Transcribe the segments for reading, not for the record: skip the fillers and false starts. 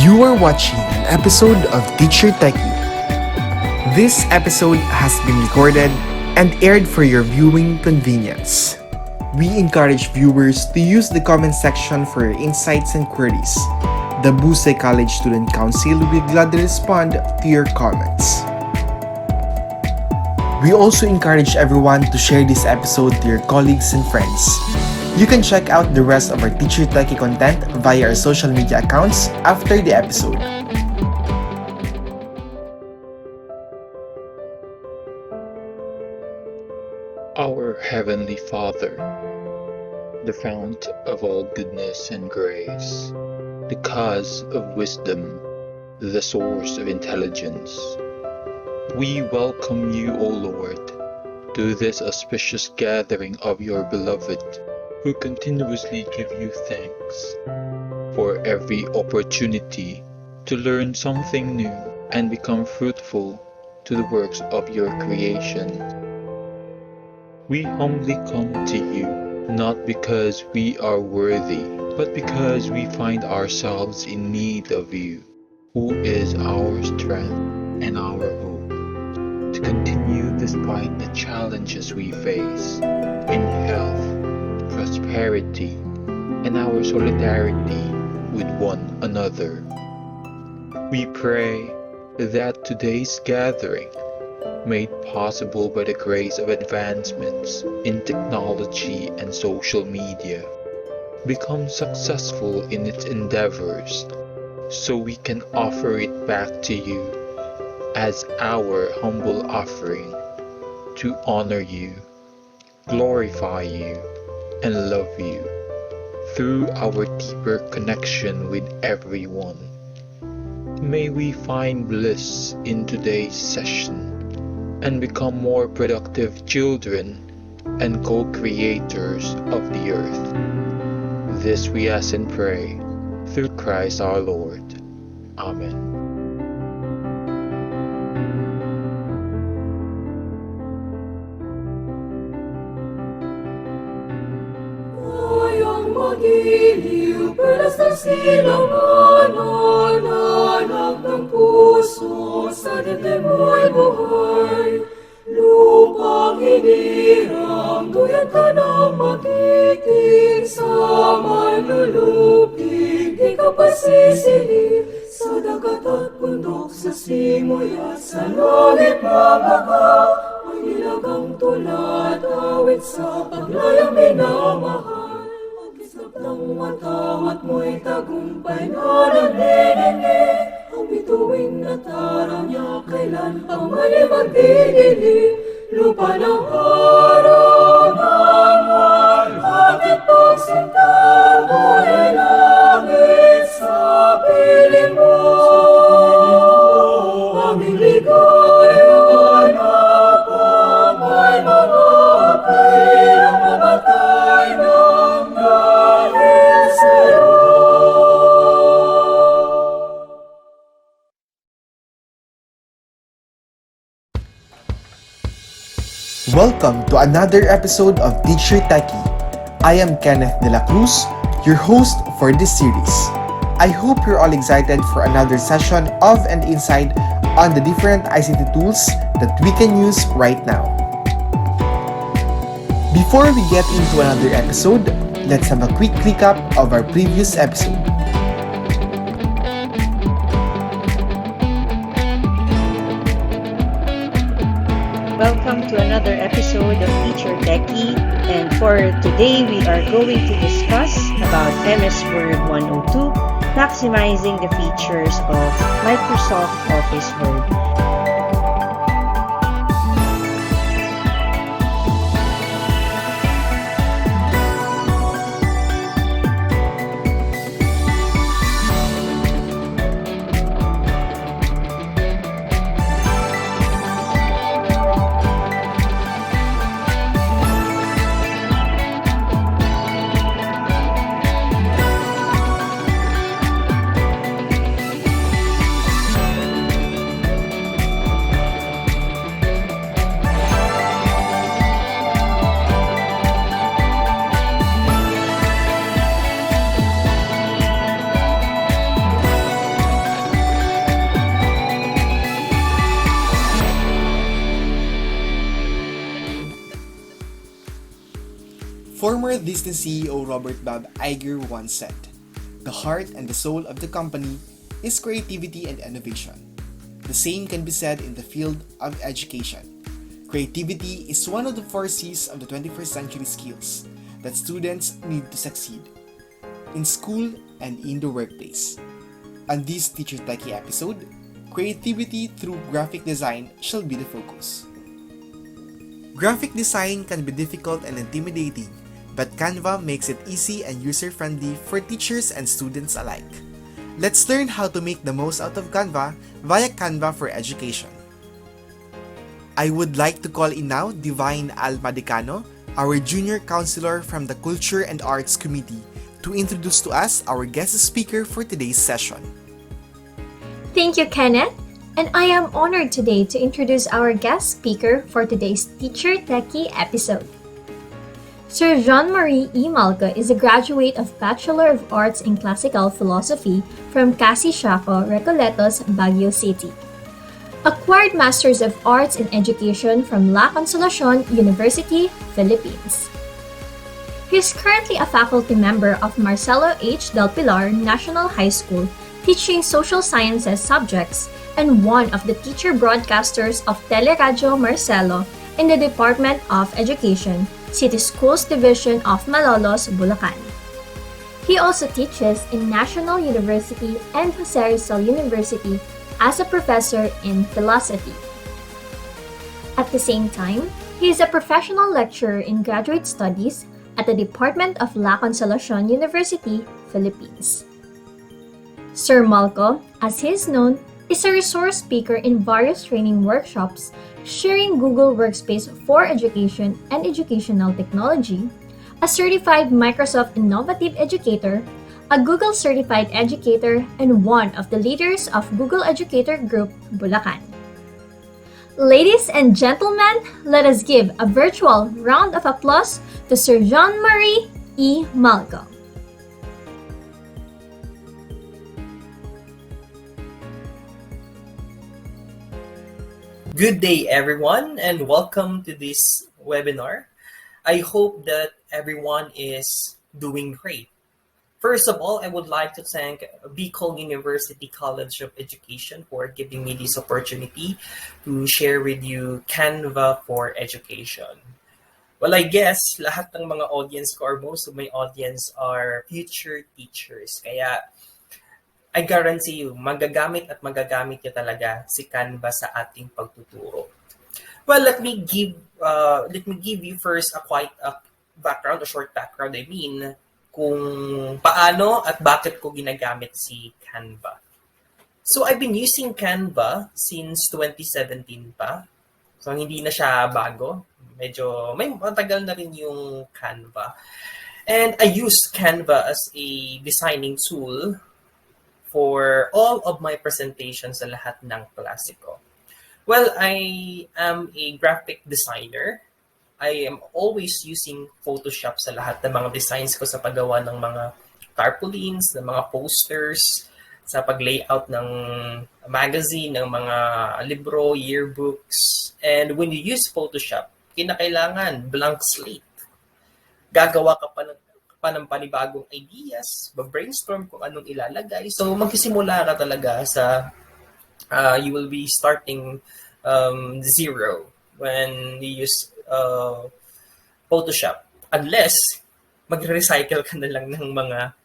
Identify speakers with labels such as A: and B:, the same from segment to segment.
A: You are watching an episode of Teacher Techie. This episode has been recorded and aired for your viewing convenience. We encourage viewers to use the comment section for your insights and queries. The BUCE College Student Council will gladly respond to your comments. We also encourage everyone to share this episode to your colleagues and friends. You can check out the rest of our Teacher Techie content via our social media accounts after the episode.
B: Our Heavenly Father, the fount of all goodness and grace, the cause of wisdom, the source of intelligence, we welcome you, O Lord, to this auspicious gathering of your beloved, who continuously give you thanks for every opportunity to learn something new and become fruitful to the works of your creation. We humbly come to you, not because we are worthy, but because we find ourselves in need of you, who is our strength and our hope, to continue despite the challenges we face in health, prosperity, and our solidarity with one another. We pray that today's gathering, made possible by the grace of advancements in technology and social media, becomes successful in its endeavors, so we can offer it back to you as our humble offering to honor you, glorify you, and love you through our deeper connection with everyone. May we find bliss in today's session and become more productive children and co-creators of the earth. This we ask and pray through Christ our Lord. Amen.
C: Magiliw, perlas ng silanganan, anak ng puso, sa dibdib mo'y buhay. Lupang hinirang, duyan ka ng magiting, sa manlulupig, di ka pasisili. Sa dagat at bundok, sa simoy at sa langit mabaga, may nilagang tulad, awit sa paglayang minamahal. Nang matawat mo'y tagumpay na naglilindi, ang bituing nataraw niya kailan pa mali magdidili. Lupa ng araw ng bakit pagsinta mo'y langit sa piling mo. Aming ligaya na pa may mga apil ang mamatay ng dahil sa'yo.
A: Welcome to another episode of Teacher Techie. I am Kenneth de la Cruz, your host for this series. I hope you're all excited for another session of and insight on the different ICT tools that we can use right now. Before we get into another episode, let's have a quick recap of our previous episode.
D: Welcome to another episode of Teacher Techie, and for today we are going to discuss about MS Word 102, maximizing the features of Microsoft Office Word.
A: Former Disney CEO Robert Bob Iger once said, "The heart and the soul of the company is creativity and innovation." The same can be said in the field of education. Creativity is one of the 4 C's of the 21st century skills that students need to succeed in school and in the workplace. On this Teacher Techie episode, creativity through graphic design shall be the focus. Graphic design can be difficult and intimidating, but Canva makes it easy and user-friendly for teachers and students alike. Let's learn how to make the most out of Canva via Canva for Education. I would like to call in now Divine Almadicano, our junior counselor from the Culture and Arts Committee, to introduce to us our guest speaker for today's session.
E: Thank you, Kenneth. And I am honored today to introduce our guest speaker for today's Teacher Techie episode. Sir Jean-Marie E. Malco is a graduate of Bachelor of Arts in Classical Philosophy from Casi Shaco, Recoletos, Baguio City. Acquired Masters of Arts in Education from La Consolacion University, Philippines. He is currently a faculty member of Marcelo H. del Pilar National High School, teaching social sciences subjects, and one of the teacher broadcasters of Teleradyo Marcelo in the Department of Education, City Schools Division of Malolos, Bulacan. He also teaches in National University and Jose Rizal University as a professor in philosophy. At the same time, he is a professional lecturer in graduate studies at the Department of La Consolacion University, Philippines. Sir Malco, as he is known, is a resource speaker in various training workshops, sharing Google Workspace for Education and Educational Technology, a certified Microsoft Innovative Educator, a Google Certified Educator, and one of the leaders of Google Educator Group, Bulacan. Ladies and gentlemen, let us give a virtual round of applause to Sir Jean-Marie E. Malco.
F: Good day, everyone, and welcome to this webinar. I hope that everyone is doing great. First of all, I would like to thank 𝐓𝐞𝐞𝐚 University College of Education for giving me this opportunity to share with you Canva for Education. Well, I guess lahat ng mga audience ko or most of my audience are future teachers. Kaya I guarantee you, magagamit nyo talaga si Canva sa ating pagtuturo. Well, let me give you first a short background. I mean, kung paano at bakit ko ginagamit si Canva. So I've been using Canva since 2017 pa. So hindi na siya bago. Medyo may matagal na rin yung Canva. And I used Canva as a designing tool for all of my presentations sa lahat ng klase ko. Well, I am a graphic designer. I am always using Photoshop sa lahat ng mga designs ko sa paggawa ng mga tarpaulins, ng mga posters, sa pag-layout ng magazine, ng mga libro, yearbooks. And when you use Photoshop, kinakailangan blank slate. Gagawa ka pa ng panibagong ideas, brainstorm kung anong ilalagay. So magsisimula ka talaga sa, you will be starting zero when you use Photoshop. Unless magre-recycle ka na lang ng mga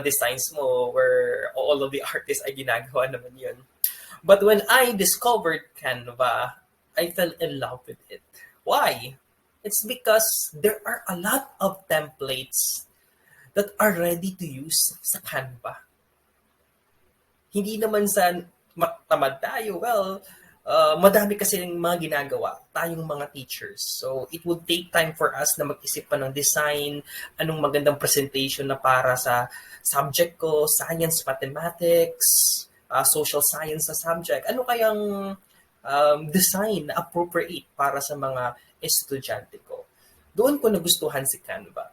F: designs mo where all of the artists ay ginagawa naman yun. But when I discovered Canva, I fell in love with it. Why? It's because there are a lot of templates that are ready to use sa Canva. Hindi naman sa tamad tayo. Well, madami kasi ng mga ginagawa tayong mga teachers. So, it would take time for us na mag-isip pa ng design, anong magandang presentation na para sa subject ko, science, mathematics, social science sa subject. Ano kayang design na appropriate para sa mga estudyante ko? Doon ko nagustuhan si Canva.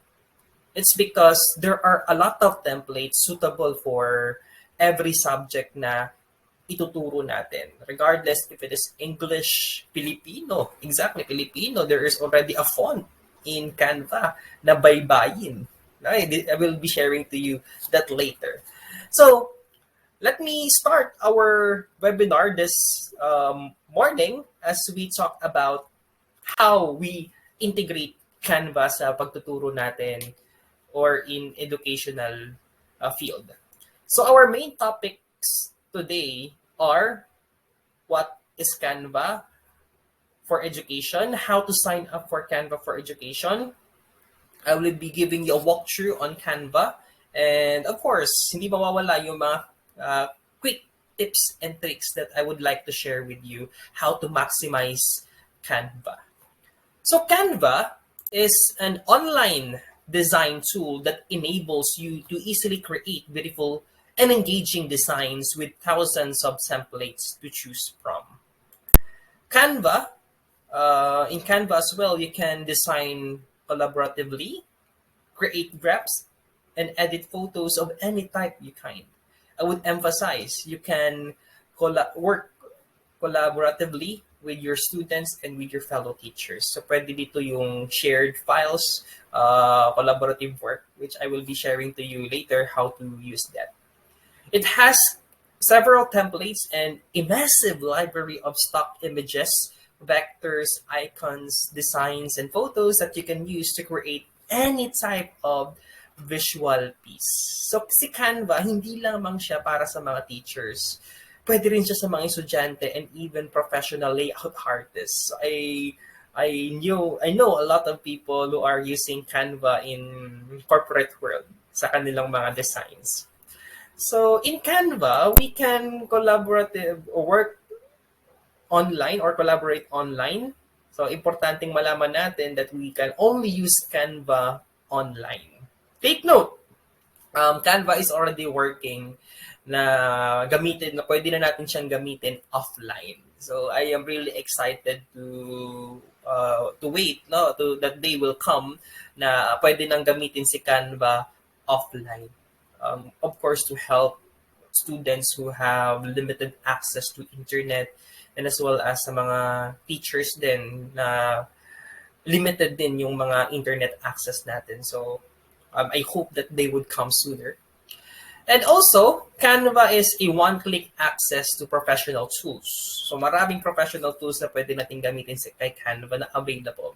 F: It's because there are a lot of templates suitable for every subject na ituturo natin. Regardless if it is English, Filipino, exactly, Filipino, there is already a font in Canva na baybayin. I will be sharing to you that later. So, let me start our webinar this morning as we talk about how we integrate Canva sa pagtuturo natin or in educational field. So our main topics today are what is Canva for education, how to sign up for Canva for education. I will be giving you a walkthrough on Canva, and of course, hindi mawawala yung mga quick tips and tricks that I would like to share with you how to maximize Canva. So Canva is an online design tool that enables you to easily create beautiful and engaging designs with thousands of templates to choose from. Canva, in Canva as well, you can design collaboratively, create graphs, and edit photos of any type you kind. I would emphasize you can work collaboratively with your students and with your fellow teachers. So pwede dito yung shared files, collaborative work, which I will be sharing to you later how to use that. It has several templates and a massive library of stock images, vectors, icons, designs, and photos that you can use to create any type of visual piece. So si Canva, hindi lamang siya para sa mga teachers. Pwede rin siya sa mga estudyante and even professional layout artists. So I know a lot of people who are using Canva in corporate world sa kanilang mga designs. So in Canva, we can collaborate or work online or collaborate online. So importanteng malaman natin that we can only use Canva online. Take note, Canva is already working na pwede na natin siyang gamitin offline. So I am really excited to wait to that day will come na pwede nang gamitin si Canva offline. Of course, to help students who have limited access to internet, and as well as sa mga teachers din na limited din yung mga internet access natin. So I hope that they would come sooner. And also, Canva is a one-click access to professional tools. So maraming professional tools na pwede natin gamitin kay Canva na available.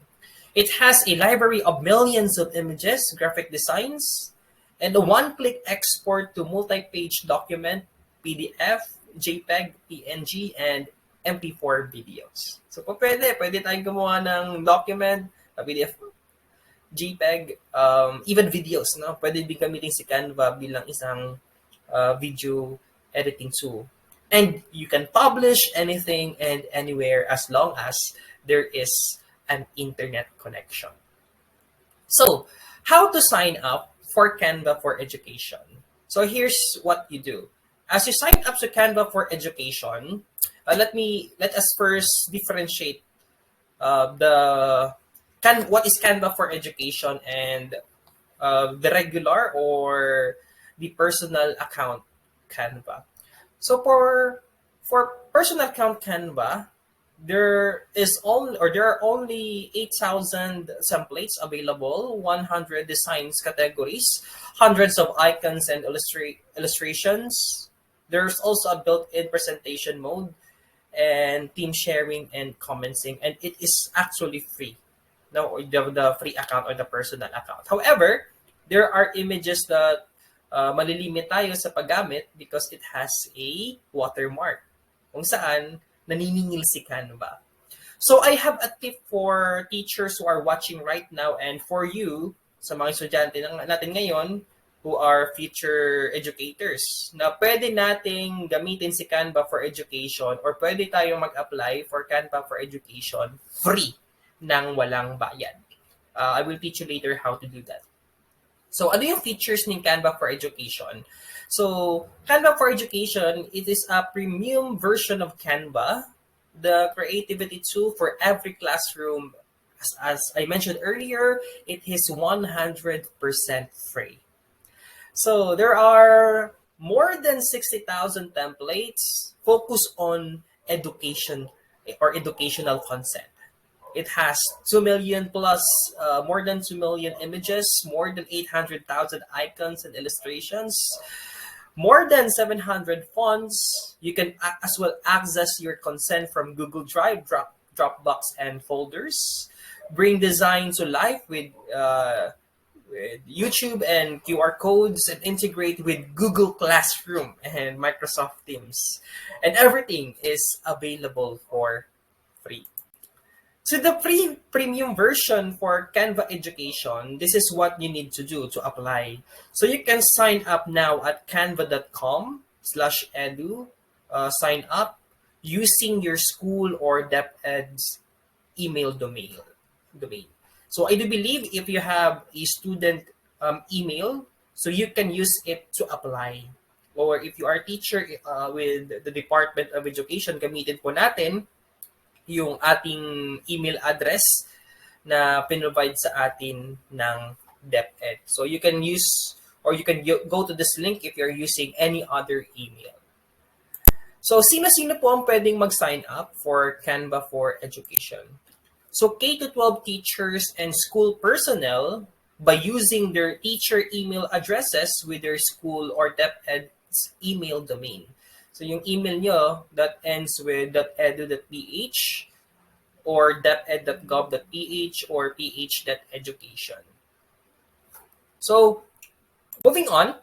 F: It has a library of millions of images, graphic designs, and a one-click export to multi-page document, PDF, JPEG, PNG, and MP4 videos. So kung pwede tayong gumawa ng document, PDF, JPEG, even videos, no? Pwede din gamitin si Canva bilang isang video editing tool. And you can publish anything and anywhere as long as there is an internet connection. So, how to sign up for Canva for education? So here's what you do. As you sign up to Canva for education, let us first differentiate what is Canva for education and the regular or the personal account Canva. So for personal account Canva, there are only 8,000 templates available, 100 designs categories, hundreds of icons and illustrations. There's also a built-in presentation mode and team sharing and commenting, and it is actually free. No, the free account or the personal account. However, there are images that malilimit tayo sa paggamit because it has a watermark kung saan naniningil si Canva. So I have a tip for teachers who are watching right now and for you, sa mga estudyante natin ngayon who are future educators, na pwede nating gamitin si Canva for education or pwede tayong mag-apply for Canva for education free nang walang bayad. I will teach you later how to do that. So, ano yung features ng Canva for Education? So, Canva for Education, it is a premium version of Canva, the creativity tool for every classroom. As I mentioned earlier, it is 100% free. So, there are more than 60,000 templates focused on education or educational content. It has 2 million plus, more than 2 million images, more than 800,000 icons and illustrations, more than 700 fonts. You can as well access your consent from Google Drive, Dropbox, and folders. Bring design to life with YouTube and QR codes, and integrate with Google Classroom and Microsoft Teams. And everything is available for free. So the free premium version for Canva Education, this is what you need to do to apply. So you can sign up now at canva.com/edu. Sign up using your school or DepEd's email domain. So I do believe if you have a student email, so you can use it to apply. Or if you are a teacher with the Department of Education, gamitin po natin yung ating email address na pinrovide sa atin ng DepEd. So you can use, or you can go to this link if you're using any other email. So sino-sino po ang pwedeng mag-sign up for Canva for Education? So K-12 teachers and school personnel, by using their teacher email addresses with their school or DepEd's email domain. So yung email nyo that ends with .edu.ph or deped.gov.ph or ph.education. So moving on,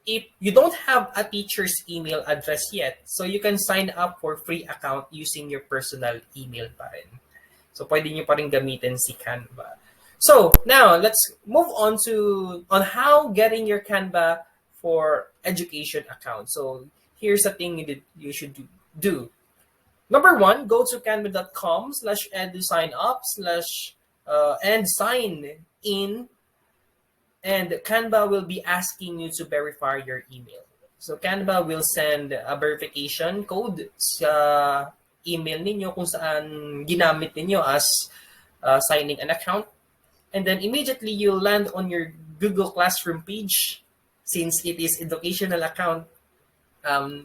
F: if you don't have a teacher's email address yet, so you can sign up for free account using your personal email pa rin. So pwede nyo pa rin gamitin si Canva. So now let's move on how getting your Canva for Education account. So here's the thing you should do. Number one, go to canva.com/edu sign up and sign in, and Canva will be asking you to verify your email. So Canva will send a verification code sa email ninyo kung saan ginamit ninyo as signing an account. And then immediately you'll land on your Google Classroom page. Since it is educational account,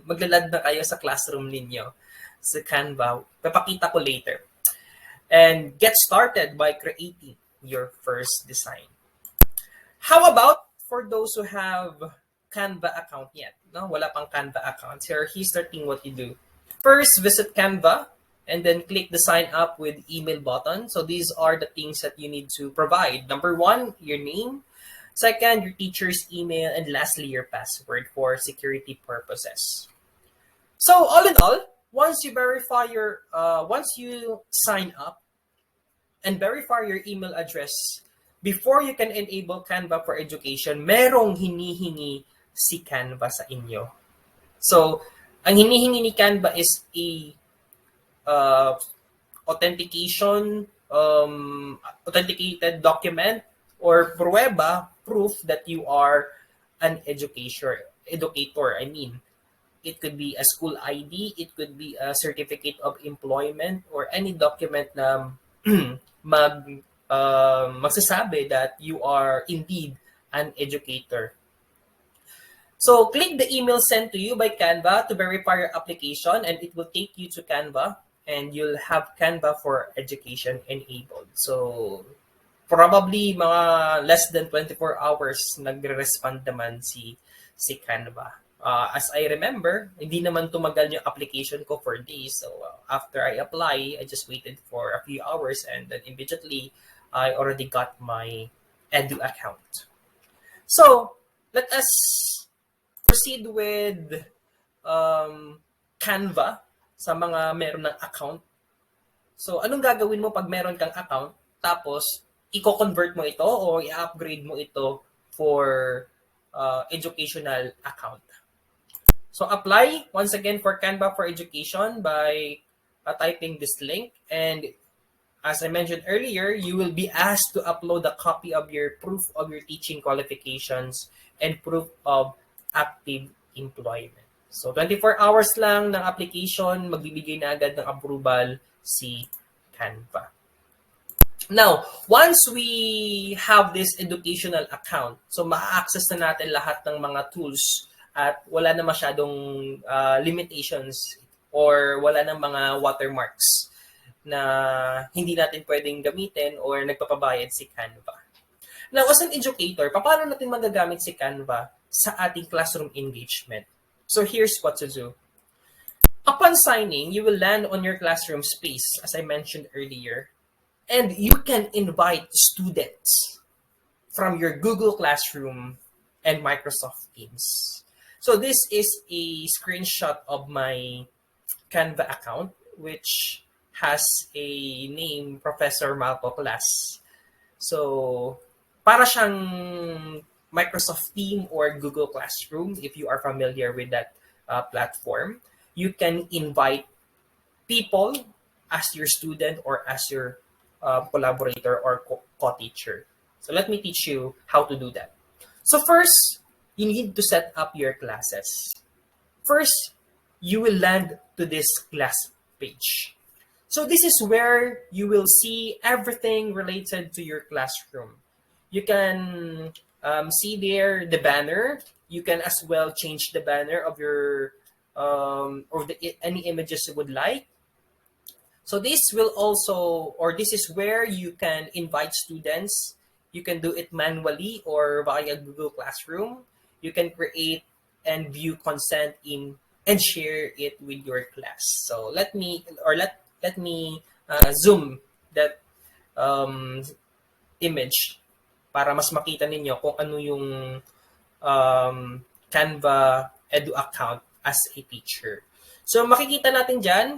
F: maglalad na kayo sa classroom ninyo sa Canva. Papakita ko later. And get started by creating your first design. How about for those who have Canva account yet? No, wala pang Canva account. Here's starting what you do. First, visit Canva and then click the sign up with email button. So these are the things that you need to provide. Number one, your name. Second, your teacher's email, and lastly, your password for security purposes. So all in all, once you sign up and verify your email address, before you can enable Canva for Education, merong hinihingi si Canva sa inyo. So ang hinihingi ni Canva is a authenticated document or proof that you are an educator. I mean, it could be a school ID, it could be a certificate of employment, or any document na magsasabi that you are indeed an educator. So click the email sent to you by Canva to verify your application, and it will take you to Canva, and you'll have Canva for Education enabled. So probably mga less than 24 hours nagre-respond naman si Canva. As I remember, hindi naman tumagal yung application ko for days. So after I apply, I just waited for a few hours, and then immediately I already got my Edu account. So let us proceed with Canva sa mga meron ng account. So anong gagawin mo pag meron kang account, tapos i-convert mo ito o i-upgrade mo ito for educational account? So apply once again for Canva for Education by typing this link, and as I mentioned earlier, you will be asked to upload a copy of your proof of your teaching qualifications and proof of active employment. So 24 hours lang ng application, magbibigay na agad ng approval si Canva. Now, once we have this educational account, so ma-access na natin lahat ng mga tools at wala na masyadong limitations or wala na mga watermarks na hindi natin pwedeng gamitin or nagpapabayad si Canva. Now, as an educator, paano natin magagamit si Canva sa ating classroom engagement? So here's what to do. Upon signing, you will land on your classroom space, as I mentioned earlier, and you can invite students from your Google Classroom and Microsoft Teams. So this is a screenshot of my Canva account, which has a name, Professor Malco Class. So, para siyang Microsoft Team or Google Classroom, if you are familiar with that platform, you can invite people as your student or as your collaborator or co-teacher. So let me teach you how to do that. So first, you need to set up your classes. First, you will land to this class page. So this is where you will see everything related to your classroom. You can see there the banner. You can as well change the banner of your or any images you would like. So this will also, or this is where you can invite students. You can do it manually or via Google Classroom. You can create and view consent in and share it with your class. So let me zoom that image para mas makita ninyo kung ano yung Canva Edu account as a teacher. So makikita natin dyan,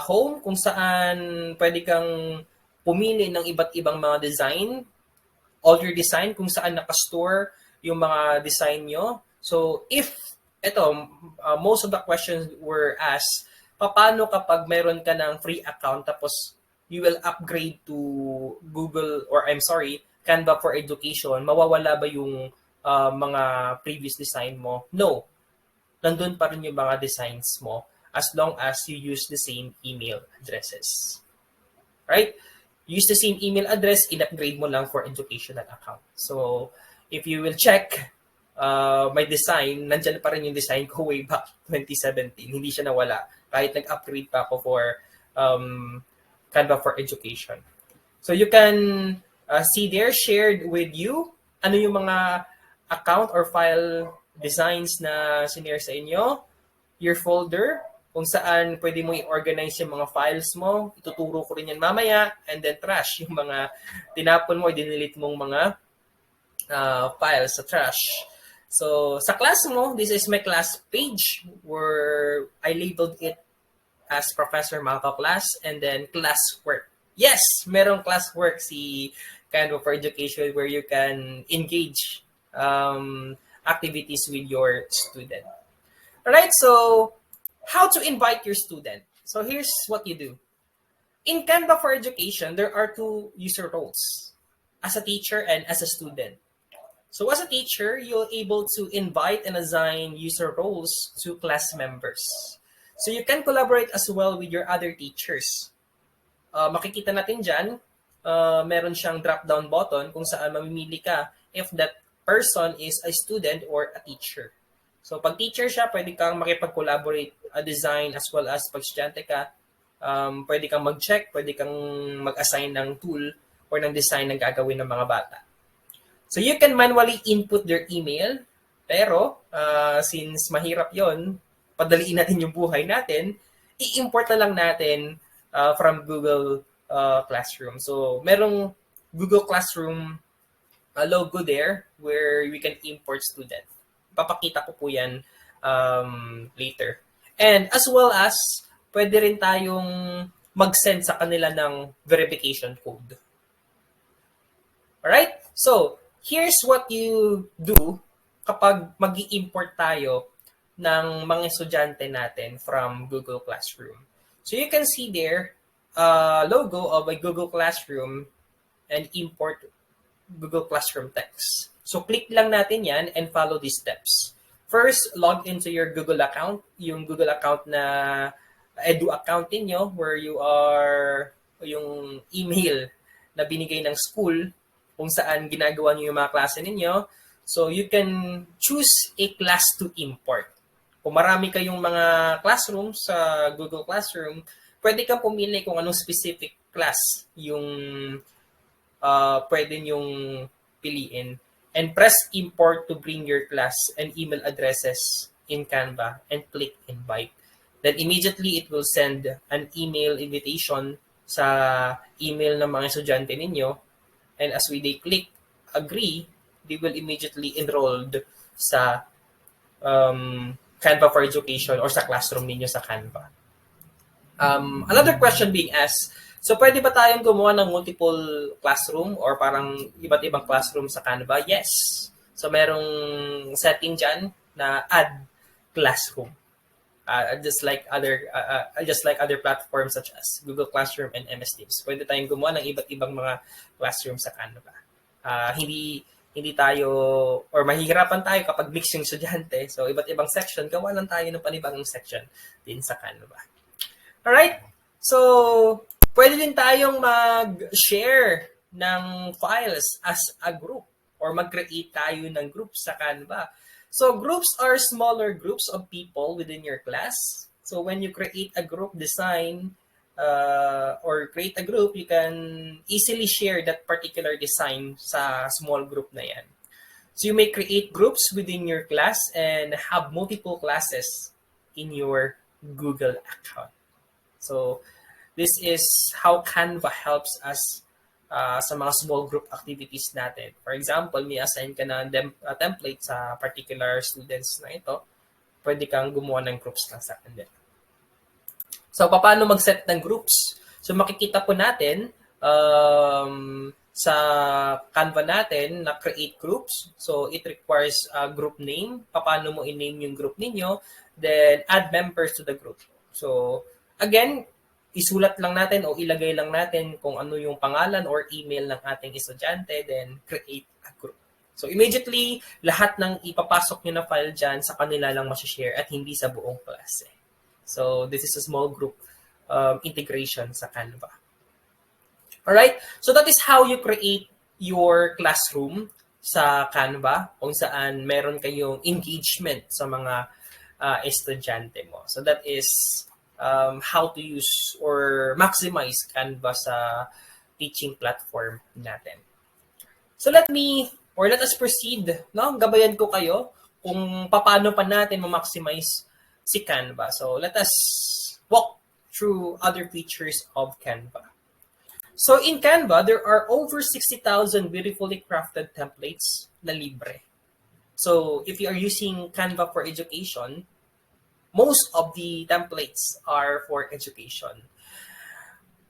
F: home, kung saan pwede kang pumili ng iba't ibang mga design, all your design, kung saan nakastore yung mga design nyo. So if, most of the questions were asked, paano kapag meron ka ng free account tapos you will upgrade to Canva for Education, mawawala ba yung mga previous design mo? No. Nandun pa rin yung mga designs mo as long as you use the same email addresses. Right? Use the same email address, in-upgrade mo lang for educational account. So, if you will check my design, nandyan pa rin yung design ko way back 2017. Hindi siya nawala. Kahit nag-upgrade pa ako for Canva for Education. So, you can see there, shared with you, ano yung mga account or file designs na sinare sa inyo, your folder, kung saan pwede mo i-organize yung mga files mo. Ituturo ko rin yan mamaya. And then trash, yung mga tinapon mo, i-delete mong mga files sa trash. So, sa class mo, this is my class page where I labeled it as Professor Malco Class and then Classwork. Yes, merong Classwork si Canva for Education where you can engage activities with your student. Alright, so how to invite your student. So here's what you do. In Canva for Education, there are two user roles, as a teacher and as a student. So as a teacher, you're able to invite and assign user roles to class members. So you can collaborate as well with your other teachers. Makikita natin dyan, meron siyang drop-down button kung saan mamimili ka if that person is a student or a teacher. So pag teacher siya, pwede kang makipag-collaborate a design as well as pag estudyante ka, pwede kang mag-check, pwede kang mag-assign ng tool or ng design na gagawin ng mga bata. So you can manually input their email, pero since mahirap yon, padaliin natin yung buhay natin, i-import na lang natin from Google Classroom. So merong Google Classroom logo there where we can import student. Papakita ko po yan later. And as well as, pwede rin tayong mag-send sa kanila ng verification code. Alright? So, here's what you do kapag mag-i-import tayo ng mga estudyante natin from Google Classroom. So, you can see there, logo of a Google Classroom and import Google Classroom text. So, click lang natin yan and follow these steps. First, log into your Google account, yung Google account na Edu account niyo where you are, yung email na binigay ng school kung saan ginagawa niyo yung mga klase ninyo. So, you can choose a class to import. Kung marami kayong mga classroom sa Google Classroom, pwede kang pumili kung anong specific class yung pwede nyong piliin. And press import to bring your class and email addresses in Canva and click invite. Then immediately it will send an email invitation sa email ng mga estudyante ninyo. And as they click agree, they will immediately enrolled sa Canva for Education or sa classroom ninyo sa Canva. Another question being asked, so pwede ba tayong gumawa ng multiple classroom or parang iba't ibang classroom sa Canva? Yes. So merong setting dyan na add classroom. Just like other platforms such as Google Classroom and MS Teams. Pwede tayong gumawa ng iba't ibang mga classroom sa Canva. Hindi tayo or mahihirapan tayo kapag mix yung estudyante. So iba't ibang section, gawa lang tayo ng panibagong section din sa Canva. Alright, so pwede din tayong mag-share ng files as a group or mag-create tayo ng groups sa Canva. So groups are smaller groups of people within your class. So when you create a group design or create a group, you can easily share that particular design sa small group na yan. So you may create groups within your class and have multiple classes in your Google account. So this is how Canva helps us sa mga small group activities natin. For example, may assign ka na template sa particular students na ito, pwede kang gumawa ng groups lang sa kanila. So paano mag-set ng groups? So makikita po natin sa Canva natin na create groups. So it requires a group name. Paano mo i-name yung group ninyo? Then add members to the group. So again, isulat lang natin o ilagay lang natin kung ano yung pangalan or email ng ating estudyante, then create a group. So immediately, lahat ng ipapasok nyo na file dyan, sa kanila lang masishare at hindi sa buong klase. So this is a small group integration sa Canva. Alright, so that is how you create your classroom sa Canva, kung saan meron kayong engagement sa mga estudyante mo. So that is how to use or maximize Canva sa teaching platform natin. So let us proceed. No? Gabayan ko kayo kung paano pa natin ma-maximize si Canva. So let us walk through other features of Canva. So in Canva, there are over 60,000 beautifully crafted templates na libre. So if you are using Canva for Education, most of the templates are for education.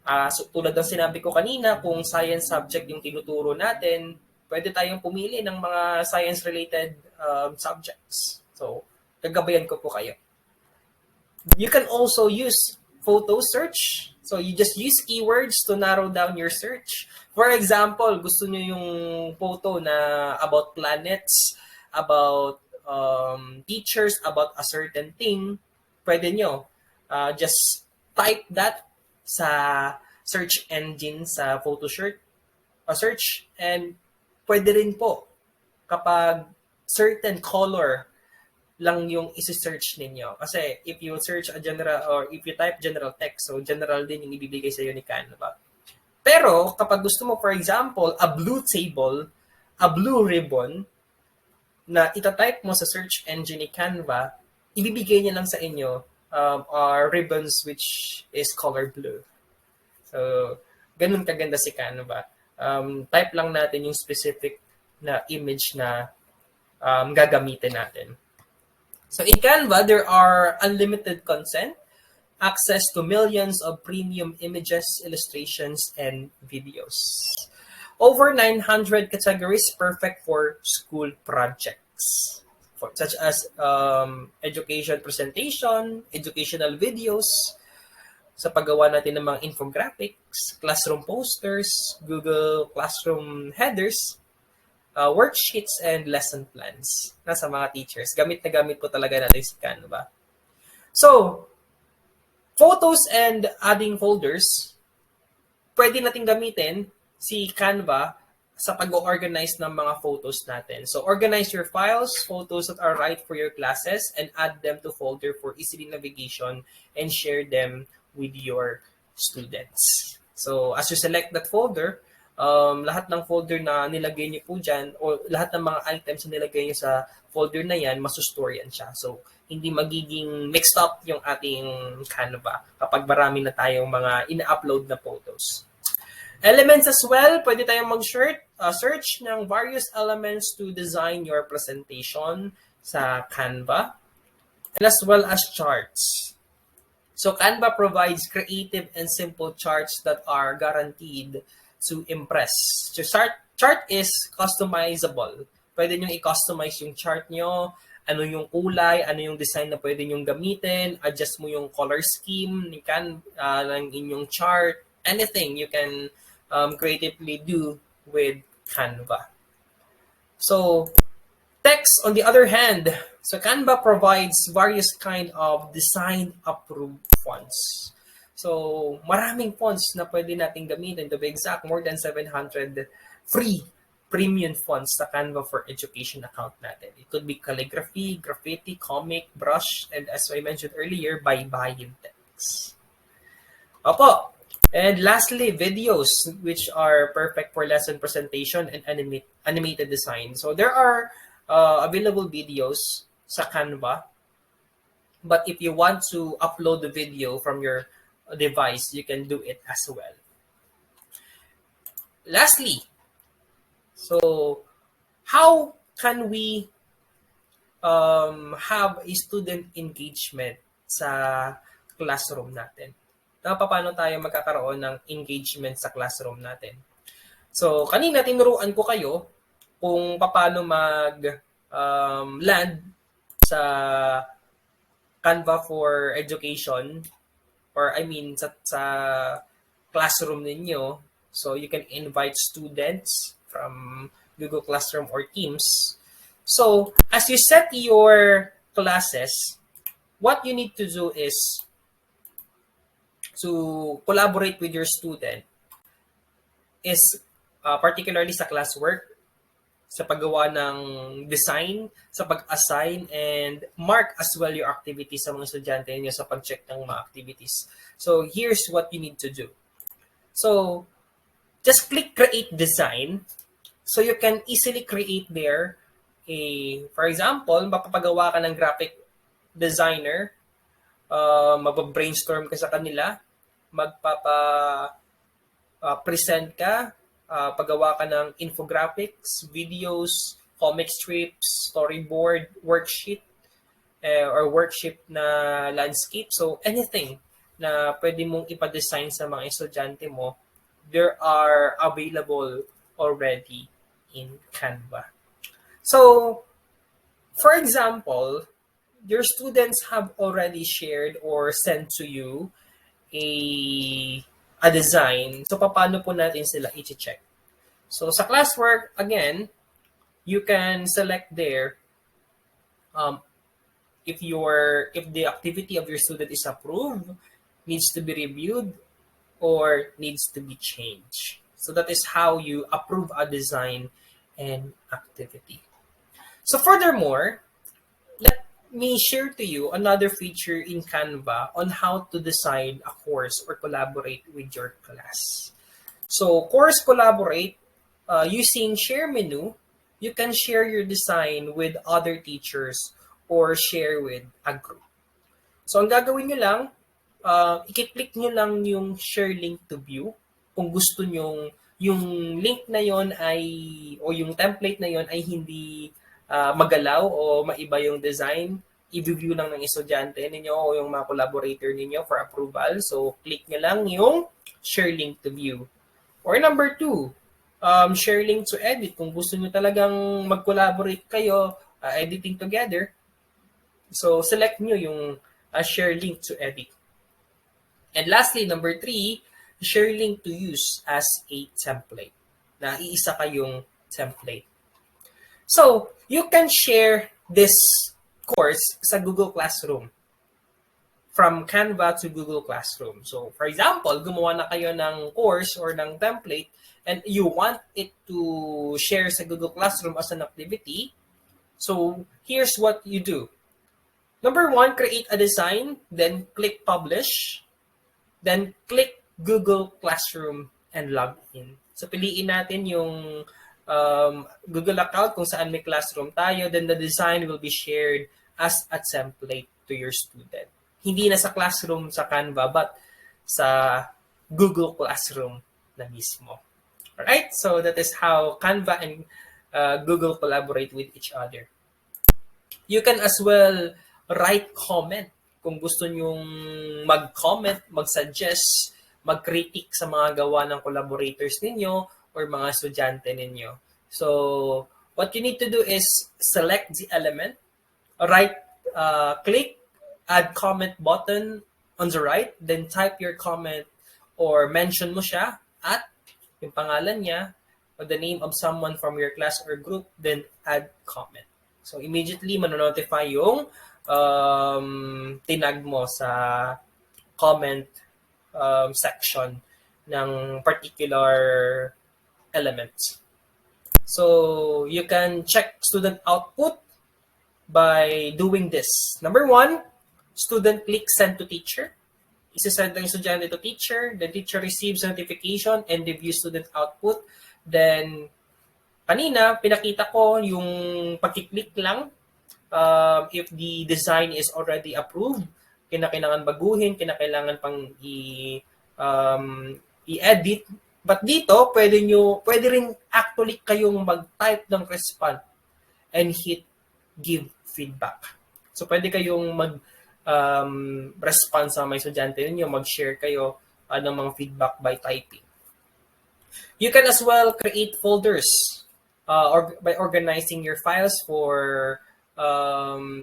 F: So tulad ng sinabi ko kanina, kung science subject yung tinuturo natin, pwede tayong pumili ng mga science-related subjects. So, gagabayan ko po kayo. You can also use photo search. So, you just use keywords to narrow down your search. For example, gusto nyo yung photo na about planets, about teachers, about a certain thing, pwede nyo just type that sa search engine sa photo search, and pwede rin po kapag certain color lang yung isi-search ninyo. Kasi if you search a general or if you type general text, so general din yung ibibigay sa iyo ni Canva. Pero kapag gusto mo, for example, a blue table, a blue ribbon, na itatype mo sa search engine ni Canva, ibibigay niya lang sa inyo are ribbons which is color blue. So, ganun kaganda si Canva. Type lang natin yung specific na image na gagamitin natin. So, in Canva, there are unlimited content, access to millions of premium images, illustrations, and videos. Over 900 categories perfect for school projects, such as education presentation, educational videos, sa paggawa natin ng mga infographics, classroom posters, Google Classroom headers, worksheets, and lesson plans na sa mga teachers. Gamit na gamit po talaga natin si Canva. So, photos and adding folders, pwede natin gamitin si Canva sa pag-organize ng mga photos natin. So, organize your files, photos that are right for your classes, and add them to folder for easy navigation and share them with your students. So as you select that folder, lahat ng folder na nilagay niyo po dyan o lahat ng mga items na nilagay niyo sa folder na yan, masustore yan siya. So hindi magiging mixed up yung ating Canva kapag marami na tayong mga ina-upload na photos. Elements as well, pwede tayong search ng various elements to design your presentation sa Canva, and as well as charts. So Canva provides creative and simple charts that are guaranteed to impress. So chart is customizable. Pwede nyo i-customize yung chart nyo, ano yung kulay, ano yung design na pwede nyong gamitin, adjust mo yung color scheme ng inyong chart, anything you can creatively do with Canva. So text, on the other hand, so Canva provides various kind of design-approved fonts. So, maraming fonts na pwede natin gamitin. To be exact, more than 700 free premium fonts sa Canva for Education account natin. It could be calligraphy, graffiti, comic, brush, and as I mentioned earlier, baybayin text. Opo. And lastly, videos, which are perfect for lesson presentation and animated design. So, there are available videos sa Canva. But if you want to upload the video from your device, you can do it as well. Lastly, so how can we have a student engagement sa classroom natin? Paano tayo magkakaroon ng engagement sa classroom natin? So, kanina tinuruan ko kayo kung paano land sa Canva for Education, or I mean sa classroom ninyo. So you can invite students from Google Classroom or Teams. So as you set your classes, what you need to do is to collaborate with your student is particularly sa classwork, sa paggawa ng design, sa pag-assign, and mark as well your activities sa mga estudyante niyo sa pag-check ng mga activities. So here's what you need to do. So just click create design. So you can easily create there for example, mapapagawa ka ng graphic designer, mag-brainstorm ka sa kanila, magpapa-present ka, paggawa ka ng infographics, videos, comic strips, storyboard, worksheet, or worksheet na landscape. So anything na pwede mong ipa-design sa mga estudyante mo, there are available already in Canva. So, for example, your students have already shared or sent to you a design. So, paano po natin sila i-check? So, sa Classwork, again, you can select there if the activity of your student is approved, needs to be reviewed, or needs to be changed. So that is how you approve a design and activity. So furthermore, let me share to you another feature in Canva on how to design a course or collaborate with your class. So course collaborate, using share menu, you can share your design with other teachers or share with a group. So ang gagawin nyo lang, i-click nyo lang yung share link to view. Kung gusto nyo yung link na yon o yung template na yon ay hindi magalaw o maiba yung design, i-view lang ng estudyante ninyo o yung mga collaborator ninyo for approval. So click nyo lang yung share link to view. Or number 2, share link to edit. Kung gusto nyo talagang mag-collaborate kayo, editing together, so select nyo yung share link to edit. And lastly, number 3, share link to use as a template. Na iisa kayong template. So, you can share this course sa Google Classroom. From Canva to Google Classroom. So, for example, gumawa na kayo ng course or ng template and you want it to share sa Google Classroom as an activity. So, here's what you do. Number 1, create a design, then click publish. Then click Google Classroom and log in. So piliin natin yung Google account kung saan may classroom tayo, then the design will be shared as a template to your student. Hindi na sa classroom sa Canva, but sa Google Classroom na mismo. Alright? So that is how Canva and Google collaborate with each other. You can as well write comment kung gusto nyong mag-comment, mag-suggest, mag-critique sa mga gawa ng collaborators ninyo or mga estudyante ninyo. So, what you need to do is select the element, click add comment button on the right, then type your comment or mention mo siya at yung pangalan niya or the name of someone from your class or group, then add comment. So, immediately manonotify yung tinag mo sa comment section ng particular elements. So, you can check student output by doing this. Number 1, student click send to teacher. Isasend ng estudyante to teacher. The teacher receives notification and reviews student output. Then, kanina, pinakita ko yung pagkiklik lang. If the design is already approved, kinakailangan baguhin, kinakailangan pang i-edit. But dito, pwede rin actually kayong mag-type ng response and hit give feedback. So, pwede kayong mag-respond sa mga estudyante ninyo, mag-share kayo ng mga feedback by typing. You can as well create folders or by organizing your files for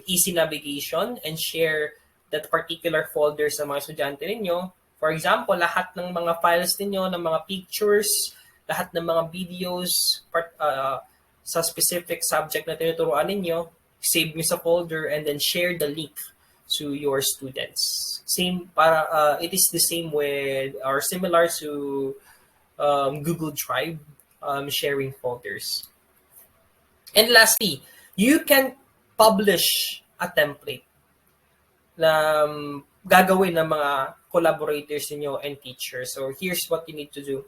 F: easy navigation and share that particular folder sa mga estudyante ninyo. For example, lahat ng mga files ninyo, ng mga pictures, lahat ng mga videos sa specific subject na tinuturuan ninyo, save nyo sa folder and then share the link to your students. It is the same with or similar to Google Drive sharing folders. And lastly, you can publish a template na gagawin ng mga collaborators niyo and teachers. So here's what you need to do.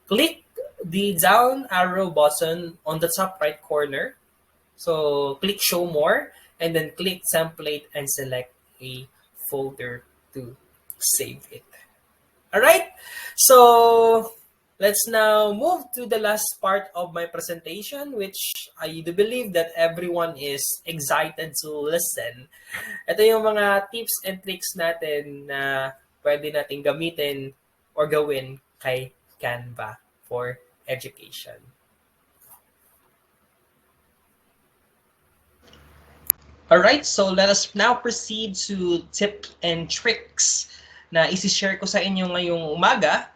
F: Click the down arrow button on the top right corner. So click show more and then click template and select a folder to save it. All right. So let's now move to the last part of my presentation, which I do believe that everyone is excited to listen. Ito yung mga tips and tricks natin na pwede natin gamitin or gawin kay Canva for education. Alright, so let us now proceed to tips and tricks na isi-share ko sa inyo ngayong umaga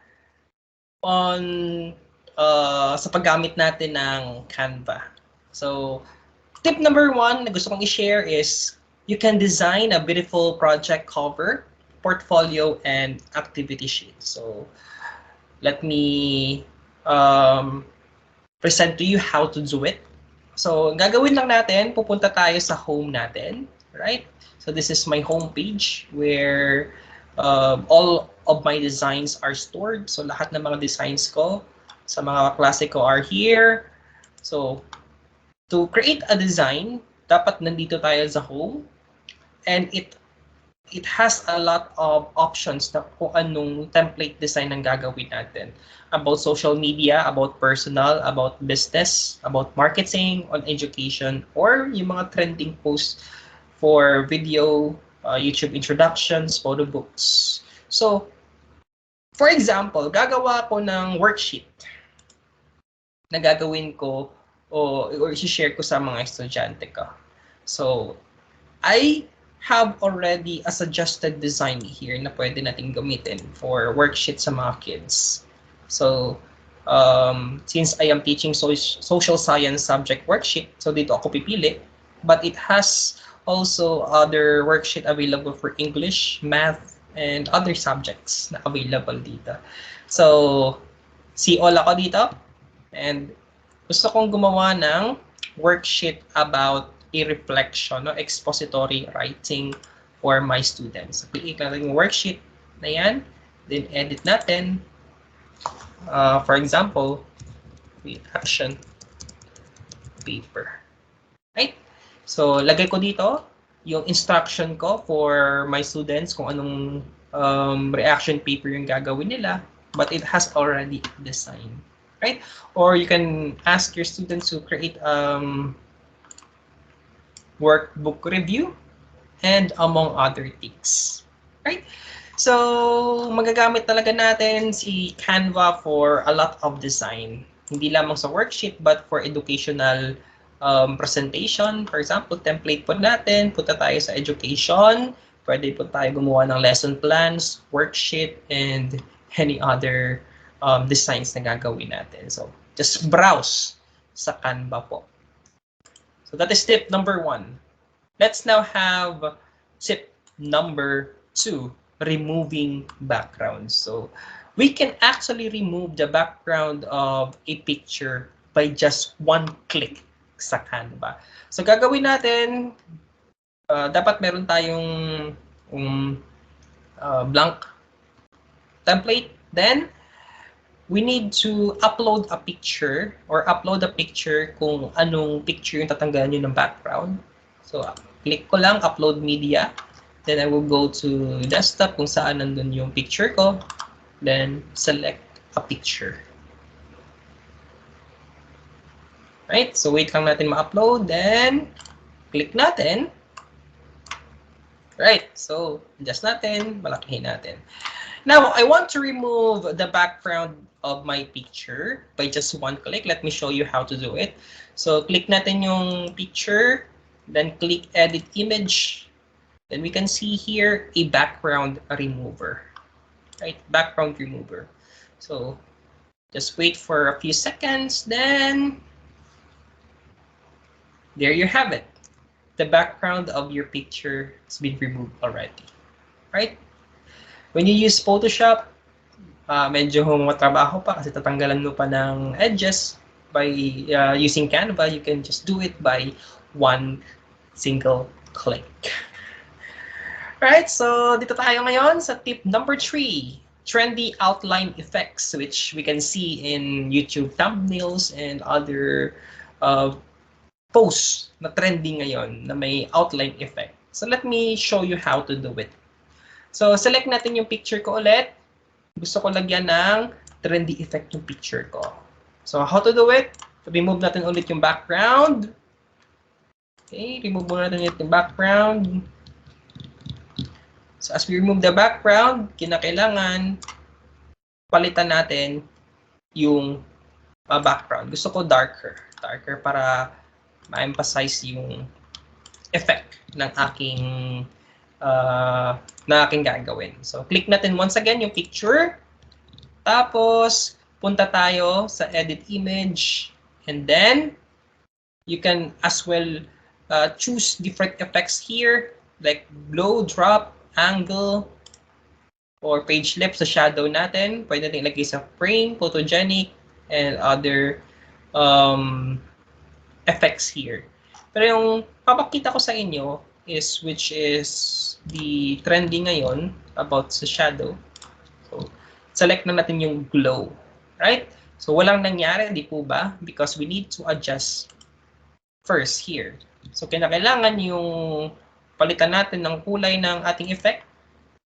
F: on sa paggamit natin ng Canva. So, tip number 1 na gusto kong i-share is you can design a beautiful project cover, portfolio, and activity sheet. So, let me present to you how to do it. So, gagawin lang natin, pupunta tayo sa home natin, right? So, this is my home page where all of my designs are stored. So, lahat ng mga designs ko sa mga klase ko are here. So, to create a design, dapat nandito tayo sa home. And it has a lot of options na kung anong template design ang gagawin natin. About social media, about personal, about business, about marketing, on education, or yung mga trending posts for video, YouTube introductions, photo books. So, for example, gagawa ko ng worksheet na gagawin ko or i-share ko sa mga estudyante ko. So, I have already a suggested design here na pwede natin gamitin for worksheet sa mga kids. So, since I am teaching social science subject worksheet, so dito ako pipili, but it has also other worksheet available for English, math, and other subjects na available dito. So, see all ako dito, and gusto kong gumawa ng worksheet about a reflection, no, expository writing for my students. So, click lang yung worksheet na yan. Then edit natin. For example, reaction paper. Right? So, lagay ko dito yung instruction ko for my students kung anong reaction paper yung gagawin nila, but it has already designed. Right? Or you can ask your students to create workbook review and among other things. Right? So, magagamit talaga natin si Canva for a lot of design. Hindi lamang sa worksheet, but for educational presentation. For example, template po natin, punta tayo sa education. Pwede po tayo gumawa ng lesson plans, worksheet, and any other designs na gagawin natin. So, just browse sa Canva po. So, that is tip number 1. Let's now have tip number 2. Removing backgrounds. So we can actually remove the background of a picture by just one click sa Canva. So gagawin natin, dapat meron tayong blank template. Then we need to upload a picture or upload a picture kung anong picture yung tatanggalan nyo ng background. So click ko lang, upload media. Then I will go to desktop kung saan nandun yung picture ko. Then select a picture. Right? So wait lang natin ma-upload. Then click natin. Right? So adjust natin. Malakihin natin. Now, I want to remove the background of my picture by just one click. Let me show you how to do it. So click natin yung picture. Then click edit image. Then we can see here a background remover, right? Background remover. So just wait for a few seconds, then there you have it. The background of your picture has been removed already, right? When you use Photoshop, medyo matrabaho pa kasi tatanggalan mo pa ng edges. By using Canva, you can just do it by one single click. Right, so dito tayo ngayon sa tip number 3, trendy outline effects, which we can see in YouTube thumbnails and other posts na trending ngayon na may outline effect. So let me show you how to do it. So select natin yung picture ko ulit. Gusto ko lagyan ng trendy effect yung picture ko. So how to do it? Remove natin ulit yung background. Okay, remove muna natin ulit yung background. So as we remove the background, kinakailangan palitan natin yung background. Gusto ko darker para ma-emphasize yung effect ng aking gagawin. So click natin once again yung picture. Tapos punta tayo sa edit image, and then you can as well choose different effects here like glow, drop, angle, or page left sa shadow natin. Pwede natin ilagay sa frame, photogenic, and other effects here. Pero yung papakita ko sa inyo is which is the trending ngayon about sa shadow. So select na natin yung glow, right? So walang nangyari, di po ba? Because we need to adjust first here. So kinakailangan yung palitan natin ng kulay ng ating effect.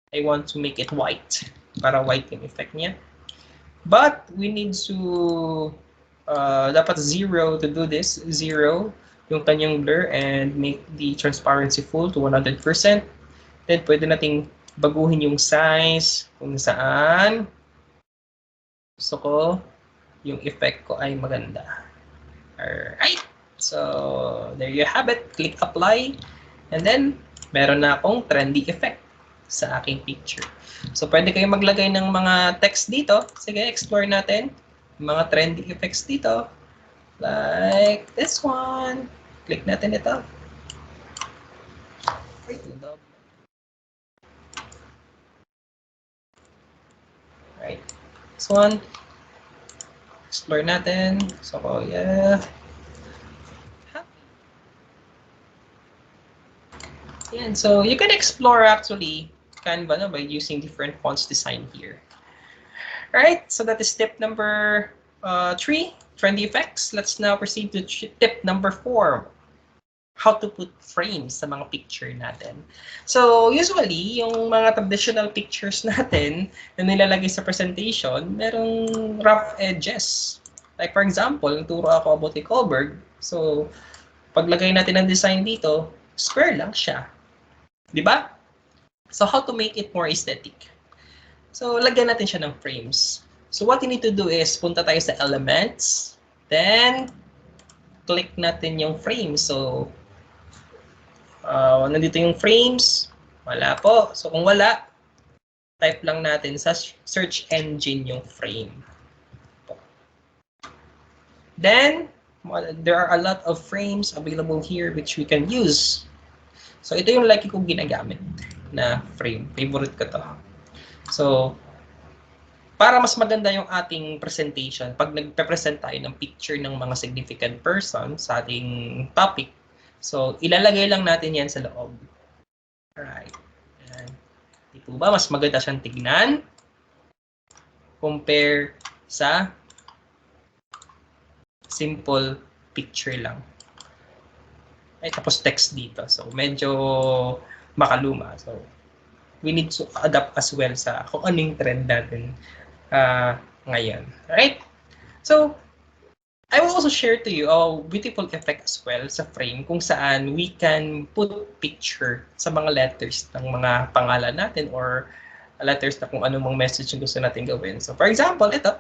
F: I want to make it white para white yung effect niya. But we need to dapat 0 to do this. 0 yung kanyang blur and make the transparency full to 100%. Then pwede nating baguhin yung size kung saan gusto ko yung effect ko ay maganda. Alright. So there you have it. Click apply. And then, meron na akong trendy effect sa aking picture. So, pwede kayong maglagay ng mga text dito. Sige, explore natin. Mga trendy effects dito. Like this one. Click natin ito. Right. This one. Explore natin. So, yeah. Yan. So, you can explore actually Canva by using different fonts design here. Alright, so that is tip number 3, trendy effects. Let's now proceed to tip number 4, how to put frames sa mga picture natin. So usually, yung mga traditional pictures natin na nilalagay sa presentation, merong rough edges. Like for example, turo ako about 𝐓𝐞𝐫. So paglagay natin ng design dito, square lang siya. Di ba? So how to make it more aesthetic? So lagyan natin siya ng frames. So what you need to do is punta tayo sa elements, then click natin yung frames. So nandito yung frames, wala po. So kung wala, type lang natin sa search engine yung frame. Then there are a lot of frames available here which we can use. So ito yung lagi kong ginagamit na frame. Favorite ko to. So para mas maganda yung ating presentation, pag nagpe-present tayo ng picture ng mga significant person sa ating topic, so ilalagay lang natin yan sa loob. Alright. Ayan. Di po ba? Mas maganda siyang tignan compare sa simple picture lang. Ay, tapos text dito. So medyo makaluma. So we need to adapt as well sa kung anong trend natin ngayon. Alright? So, I will also share to you a beautiful effect as well sa frame kung saan we can put picture sa mga letters ng mga pangalan natin or letters na kung anong message yung gusto natin gawin. So, for example, ito,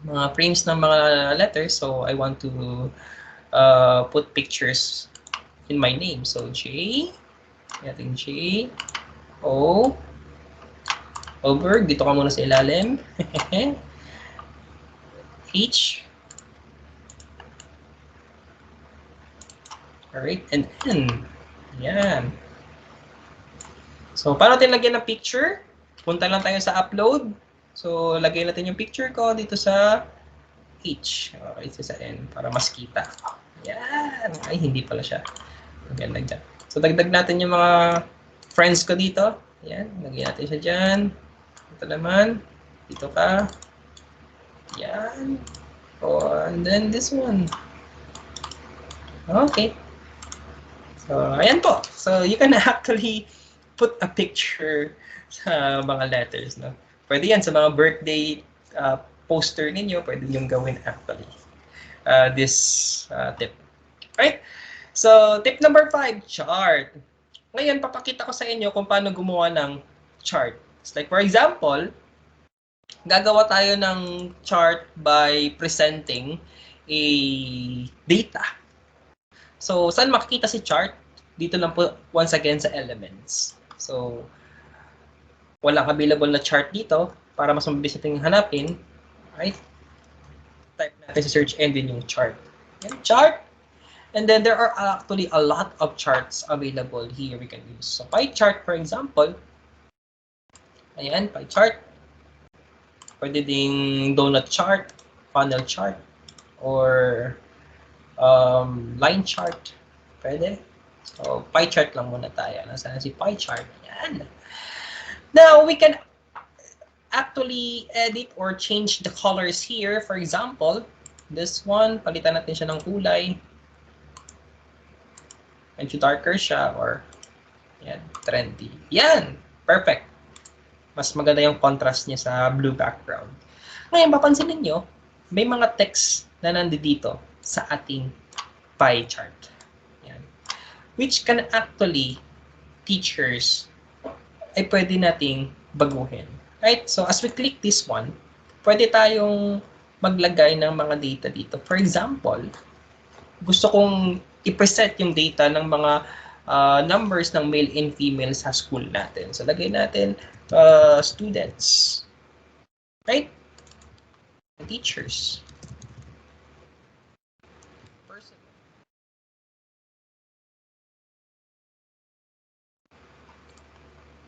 F: mga frames ng mga letters. So, I want to put pictures in my name. So, J, natin J, O, over, dito ka muna sa ilalim. H. Alright, and N. Yan. So, paano natin lagyan ng picture? Punta lang tayo sa upload. So, lagay natin yung picture ko dito sa H. Okay, dito sa N para mas kita. Yan. Ay, hindi pala siya. Maganda dyan. So, dagdag natin yung mga friends ko dito. Yan. Lagyan natin siya dyan. Ito naman. Dito ka. Yan. Oh, and then this one. Okay. So, ayan po. So, you can actually put a picture sa mga letters. No? Pwede yan sa mga birthday poster ninyo. Pwede nyo gawin actually. This tip. Right? So, tip number 5, chart. Ngayon, papakita ko sa inyo kung paano gumawa ng chart. Like for example, gagawa tayo ng chart by presenting a data. So, saan makikita si chart? Dito lang po once again sa elements. So, walang available na chart dito para mas mabilis natin hanapin. Right? Type natin sa search engine yung chart. Yan, chart. And then there are actually a lot of charts available here we can use. So, pie chart for example. Ayan, pie chart. Pwede ding donut chart, funnel chart, or line chart. Pwede. So, pie chart lang muna tayo. Nasaan si pie chart? Ayan. Now, we can actually edit or change the colors here. For example, this one, palitan natin siya ng kulay. Medyo darker siya or yan, trendy. Yan! Perfect. Mas maganda yung contrast niya sa blue background. Ngayon, papansinin nyo, may mga text na nandito sa ating pie chart. Yan. Which can actually, teachers, ay pwede nating baguhin. Right? So, as we click this one, pwede tayong maglagay ng mga data dito. For example, gusto kong i-preset yung data ng mga numbers ng male and female sa school natin. So, lagay natin students. Right? Teachers. Person.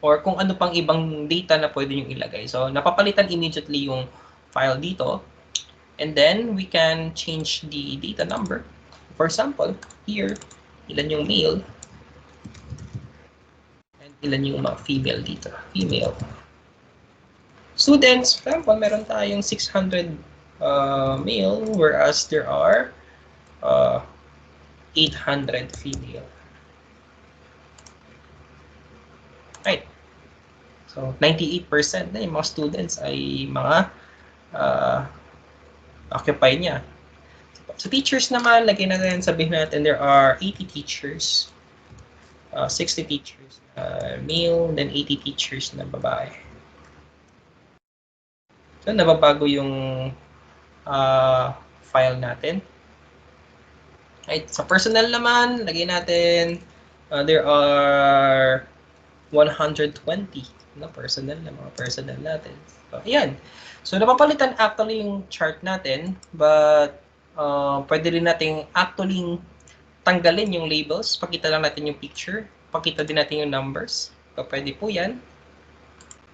F: Or kung ano pang ibang data na pwede nyo ilagay. So, napapalitan immediately yung file dito. And then, we can change the data number. For example, here, ilan yung male and Ilan yung mga female dito? Female. Students, for example, meron tayong 600 male, whereas there are 800 female. Right. So, 98% na yung mga students ay mga occupy niya. So, teachers naman, lagyan natin, sabihin natin, there are 80 teachers, 60 teachers male, then 80 teachers na babae. So, nababago yung file natin. Right. Sa personal naman, lagyan natin, there are 120 na personal na mga personal natin. So, ayan. So, napapalitan actually yung chart natin, but pwede rin natin actually tanggalin yung labels. Pakita lang natin yung picture. Pakita din natin yung numbers. So, pwede po yan.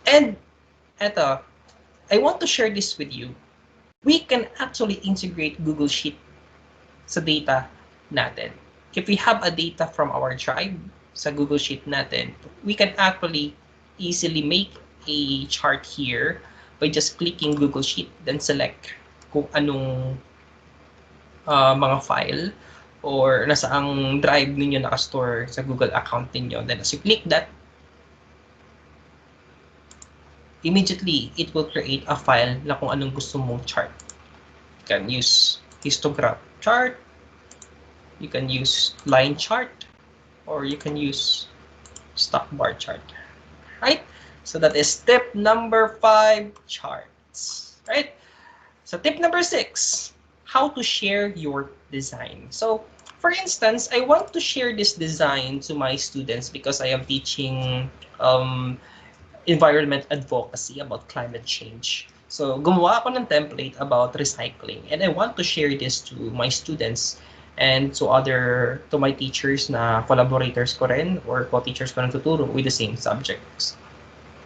F: And, eto, I want to share this with you. We can actually integrate Google Sheet sa data natin. If we have a data from our drive sa Google Sheet natin, we can actually easily make a chart here by just clicking Google Sheet, then select kung anong mga file or nasa ang drive ninyo nakastore sa Google account ninyo. Then as you click that, immediately it will create a file na kung anong gusto mong chart. You can use histogram chart, you can use line chart, or you can use stock bar chart. Right? So that is tip number 5, charts. Right? So tip number 6, how to share your design. So for instance, I want to share this design to my students because I am teaching environment advocacy about climate change. So, gumawa ako ng template about recycling, and I want to share this to my students and to my teachers na collaborators ko rin or co-teachers ko na tuturo with the same subjects.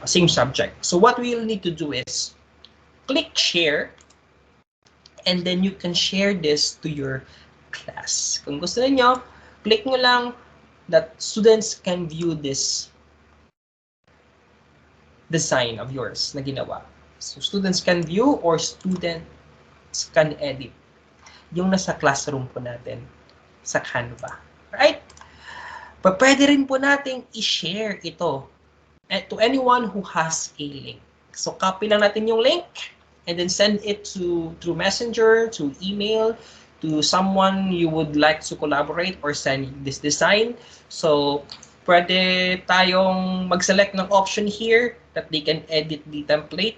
F: Same subject. So, what we'll need to do is click share, and then you can share this to your class. Kung gusto niyo, click nyo lang that students can view this design of yours na ginawa. So, students can view or students can edit yung nasa classroom po natin sa Canva. Right? But pwede rin po nating i-share ito to anyone who has a link. So, copy lang natin yung link and then send it through Messenger, to email, to someone you would like to collaborate or send this design. So, pwede tayong mag-select ng option here that they can edit the template.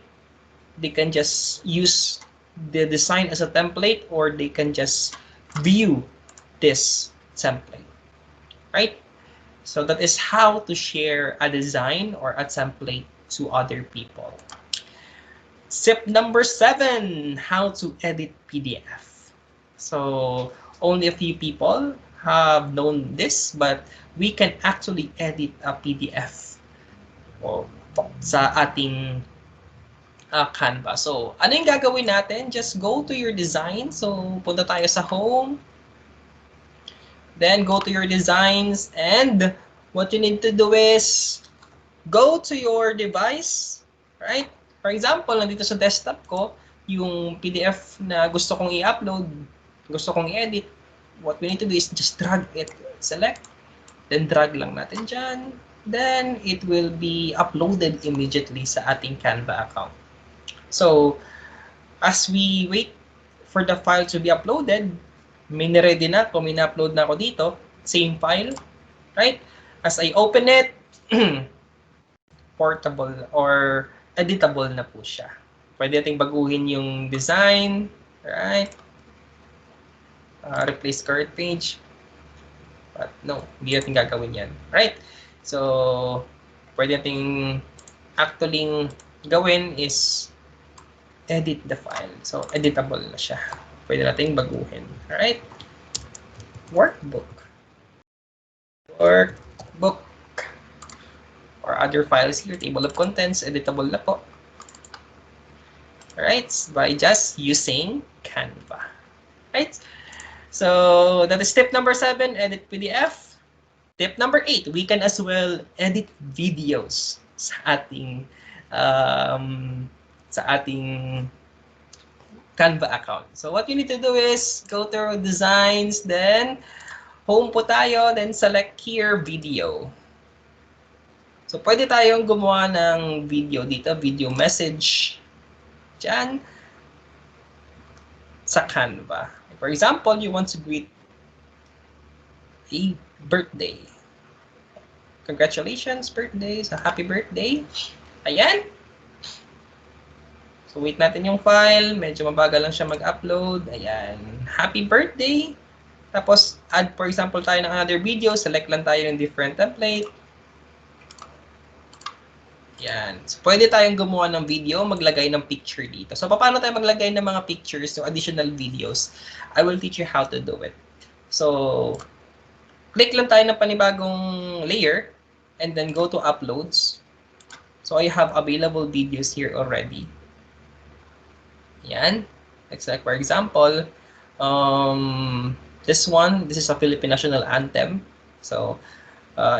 F: They can just use the design as a template, or they can just view this template. Right? So that is how to share a design or a template to other people. Tip number 7, how to edit PDF. So only a few people have known this, but we can actually edit a PDF sa ating Canva. So, ano yung gagawin natin? Just go to your design. So, punta tayo sa home. Then, go to your designs. And, what you need to do is, go to your device. Right? For example, nandito sa desktop ko, yung PDF na gusto kong i-upload, gusto kong i-edit, what we need to do is just drag it. Select. Then, drag lang natin dyan. Then, it will be uploaded immediately sa ating Canva account. So, as we wait for the file to be uploaded, may na-ready na ako, may na-upload na ako dito, same file, right? As I open it, portable or editable na po siya. Pwede nating baguhin yung design, right? Replace current page. But no, hindi natin gagawin yan, right? So, pwede nating actually gawin is edit the file. So, editable na siya. Pwede nating baguhin. Alright? Workbook. Workbook. Or other files here. Table of contents. Editable na po. Alright? By just using Canva. Right? So, that is tip number 7. Edit PDF. Tip number 8, we can as well edit videos sa ating um, Canva account. So what you need to do is go to designs, then home po tayo, then select here video. So pwede tayong gumawa ng video dito, video message dyan sa Canva. For example, you want to greet a birthday. Congratulations, birthday. So happy birthday. Ayan. So wait natin yung file. Medyo mabagal lang siya mag-upload. Ayan. Happy birthday. Tapos add for example tayo ng another video. Select lang tayo ng different template. Ayan. So pwede tayong gumawa ng video, maglagay ng picture dito. So paano tayo maglagay ng mga pictures, yung additional videos? I will teach you how to do it. So click lang tayo ng panibagong layer and then go to uploads. So I have available videos here already. Yan. Like for example, this is a Philippine National Anthem. So,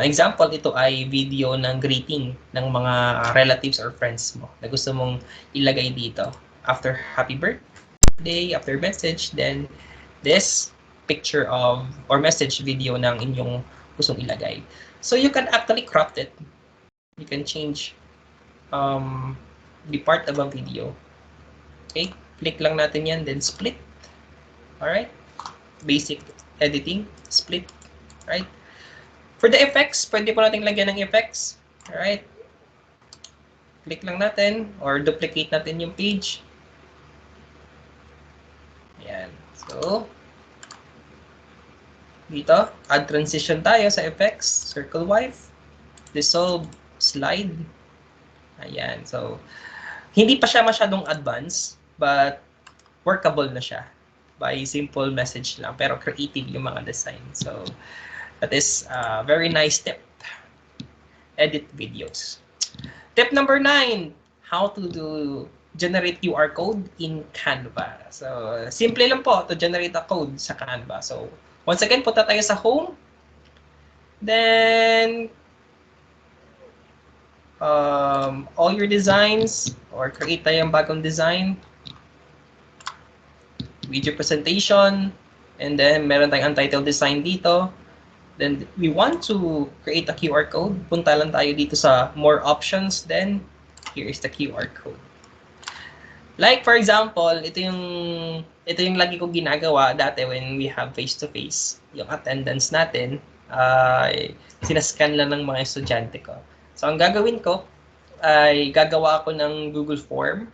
F: example, ito ay video ng greeting ng mga relatives or friends mo na gusto mong ilagay dito. After happy birthday, after message, then this picture of or message video ng inyong gustong ilagay. So, you can actually crop it. You can change the part of a video. Okay, click lang natin yan, then split. Alright, basic editing, split. Alright, for the effects, pwede po natin lagyan ng effects. Alright, click lang natin or duplicate natin yung page. Ayan, so dito, add transition tayo sa effects, circle wife, dissolve, slide. Ayan, so hindi pa siya masyadong advanced, but workable na siya by simple message lang, pero creative yung mga design. So that is a very nice tip. Edit videos. Tip number 9, how to generate QR code in Canva. So simple lang po to generate a code sa Canva. So once again, punta tayo sa home. Then all your designs or create tayong bagong design, video presentation, and then meron tayong untitled design dito. Then we want to create a QR code. Punta lang tayo dito sa more options, then here is the QR code. Like for example, ito yung lagi ko ginagawa dati when we have face-to-face. Yung attendance natin, sinascan lang ng mga estudyante ko. So ang gagawin ko ay gagawa ako ng Google Form,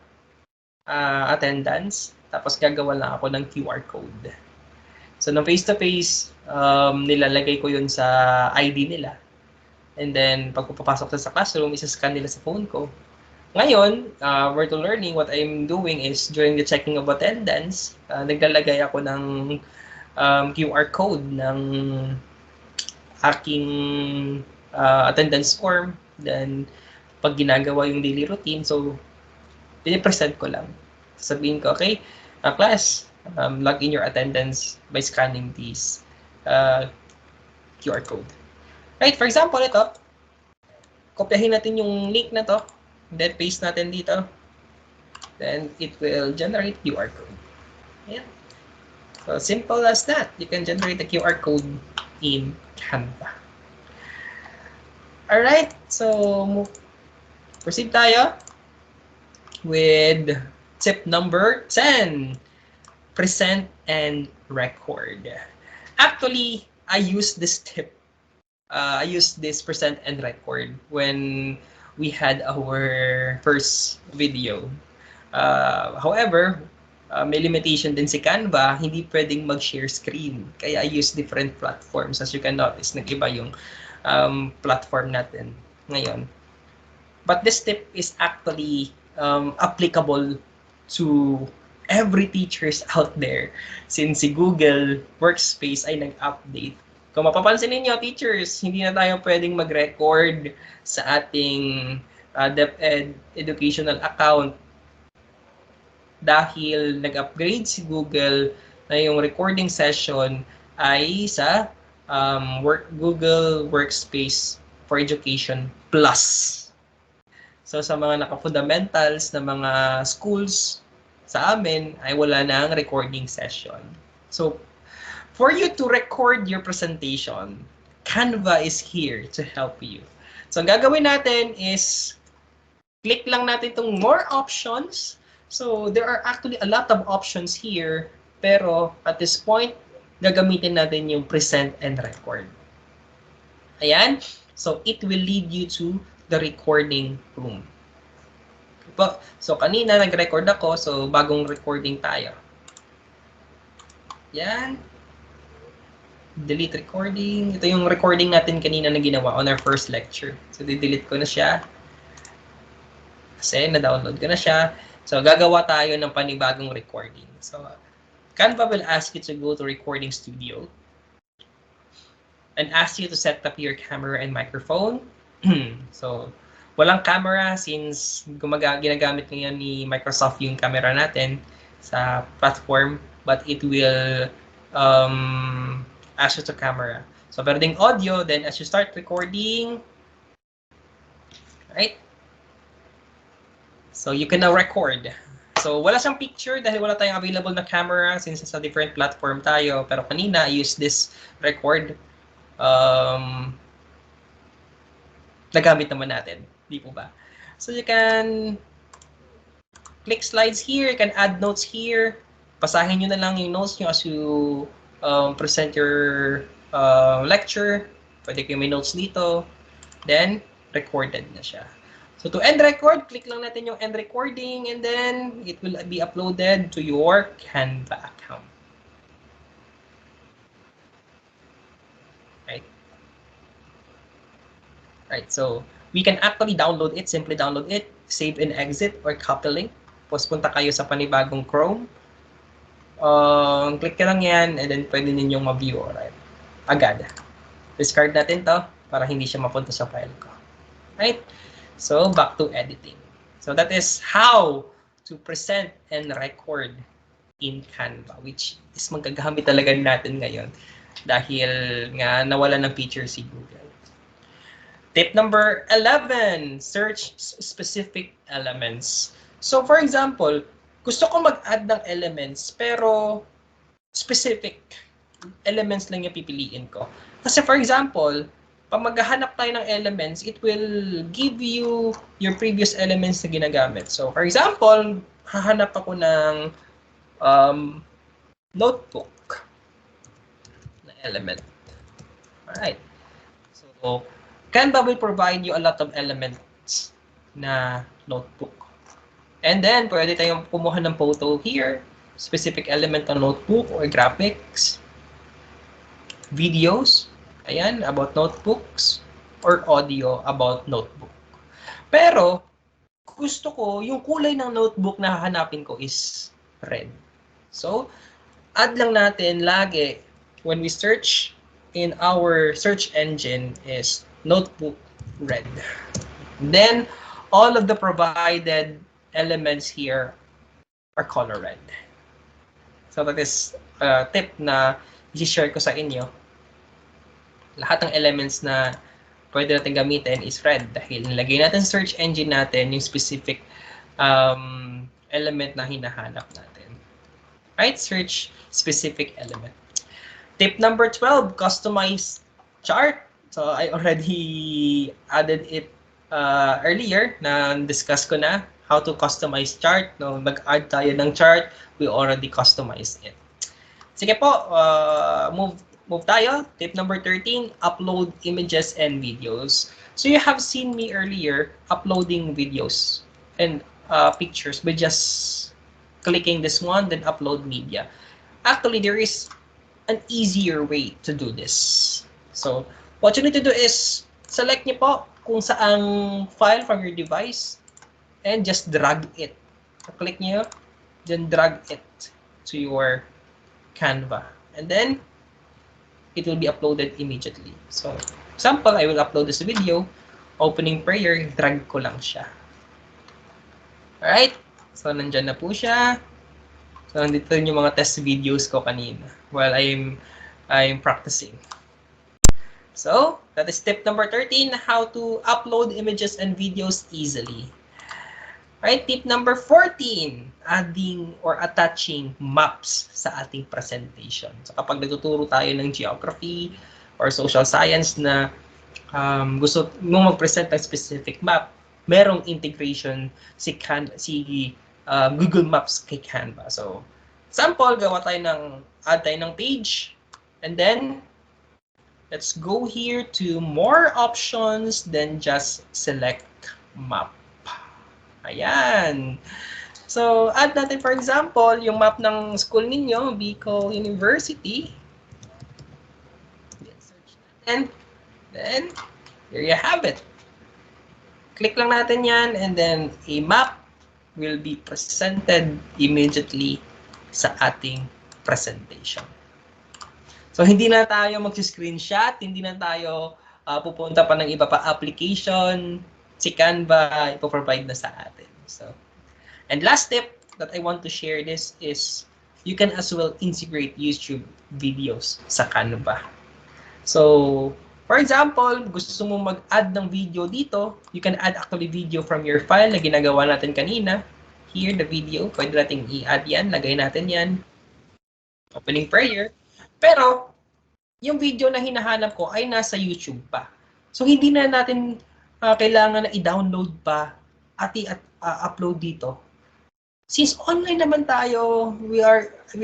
F: attendance, tapos gagawa lang ako ng QR code. So ng face-to-face, nilalagay ko yun sa ID nila. And then pag papasok sa classroom, isa-scan nila sa phone ko. Ngayon, virtual learning, what I'm doing is during the checking of attendance, naglalagay ako ng QR code ng aking attendance form. Then pag ginagawa yung daily routine, so pinipresent ko lang. Sabihin ko, okay, class, log in your attendance by scanning this QR code. Right, for example, ito, kopyahin natin yung link na to, then paste natin dito, then it will generate QR code. Yeah. So simple as that, you can generate a QR code in Canva. Alright, so proceed tayo with tip number 10. Present and record. Actually, I use this tip. I use this present and record when we had our first video. However, may limitation din si Canva, hindi pwedeng mag-share screen. Kaya I use different platforms. As you can notice, nag-iba yung platform natin ngayon. But this tip is actually applicable to every teachers out there since si Google Workspace ay nag-update. Kung mapapansin niyo teachers, hindi na tayo pwedeng mag-record sa ating DepEd educational account dahil nag-upgrade si Google na yung recording session ay sa Google Workspace for Education Plus. So sa mga naka-fundamentals na mga schools sa amin ay wala na ang recording session. So for you to record your presentation, Canva is here to help you. So ang gagawin natin is click lang natin itong more options. So there are actually a lot of options here, pero at this point, gagamitin natin yung present and record. Ayan. So it will lead you to the recording room. So kanina nag-record ako, so bagong recording tayo. Yan. Delete recording. Ito yung recording natin kanina na ginawa on our first lecture. So di-delete ko na siya. Kasi na-download ko na siya. So gagawa tayo ng panibagong recording. So Canva will ask you to go to Recording Studio and ask you to set up your camera and microphone. So walang camera since ginagamit ngayon ni Microsoft yung camera natin sa platform, but it will ask you to camera. So pero ding audio, then as you start recording, right? So you can now record. So wala siyang picture dahil wala tayong available na camera since sa different platform tayo. Pero kanina I used this record. Nagamit naman natin. Di po ba? So you can click slides here. You can add notes here. Basahin nyo na lang yung notes nyo as you present your lecture. Pwede kayo may notes dito. Then, recorded na siya. So to end record, click lang natin yung end recording and then it will be uploaded to your Canva account. Right, so we can actually download it, simply download it, save and exit, or copy link. Tapos punta kayo sa panibagong Chrome. Click ka lang yan, and then pwede ninyong ma-view right? Agad. Discard natin to para hindi siya mapunta sa file ko. Right? So, back to editing. So, that is how to present and record in Canva, which is magagamit talaga natin ngayon dahil nga nawala ng feature si Google. Tip number 11, search specific elements. So for example, gusto ko mag-add ng elements pero specific elements lang yung pipiliin ko. Kasi for example, pag maghahanap tayo ng elements, it will give you your previous elements na ginagamit. So for example, hahanap ako ng notebook na element. Alright. So Canva will provide you a lot of elements na notebook. And then, pwede tayong kumuha ng photo here, specific element ng notebook or graphics, videos, ayan, about notebooks, or audio about notebook. Pero, gusto ko, yung kulay ng notebook na hahanapin ko is red. So, add lang natin lagi when we search in our search engine is notebook red. Then all of the provided elements here are color red. So that is a tip na i-share ko sa inyo. Lahat ng elements na pwede natin gamitin is red dahil nilagay natin sa search engine natin yung specific element na hinahanap natin. Right? Search specific element. Tip number 12, customize chart. So I already added it earlier na discuss ko na how to customize chart. No, mag-add tayo ng chart, we already customized it. Sige po, move tayo. Tip number 13, upload images and videos. So you have seen me earlier uploading videos and pictures by just clicking this one, then upload media. Actually, there is an easier way to do this. So what you need to do is select niyo po kung saang file from your device and just drag it. Click niyo, then drag it to your Canva. And then, it will be uploaded immediately. So, example, I will upload this video. Opening prayer, drag ko lang siya. Alright? So, nandyan na po siya. So, nandito yung mga test videos ko kanina while I'm practicing. So, that is tip number 13, how to upload images and videos easily. Right, tip number 14, adding or attaching maps sa ating presentation. So kapag nagtuturo tayo ng geography or social science na gusto mong mag-present ng specific map, merong integration si Google Maps kay Canva. So, example, add tayo ng page, and then let's go here to more options, then just select map. Ayan. So, add natin for example, yung map ng school ninyo, 𝐓𝐞𝐚𝐜𝐡𝐞 University. And then, here you have it. Click lang natin yan, and then a map will be presented immediately sa ating presentation. So, hindi na tayo mag-screenshot, hindi na tayo pupunta pa ng iba pa application. Si Canva ipoprovide na sa atin. So, and last tip that I want to share this is you can as well integrate YouTube videos sa Canva. So, for example, gusto mo mag-add ng video dito, you can add actually video from your file na ginagawa natin kanina. Here, the video, pwede natin i-add yan, lagay natin yan. Opening prayer. Pero, yung video na hinahanap ko ay nasa YouTube pa. So, hindi na natin kailangan na i-download pa at i-upload dito. Since online naman tayo, we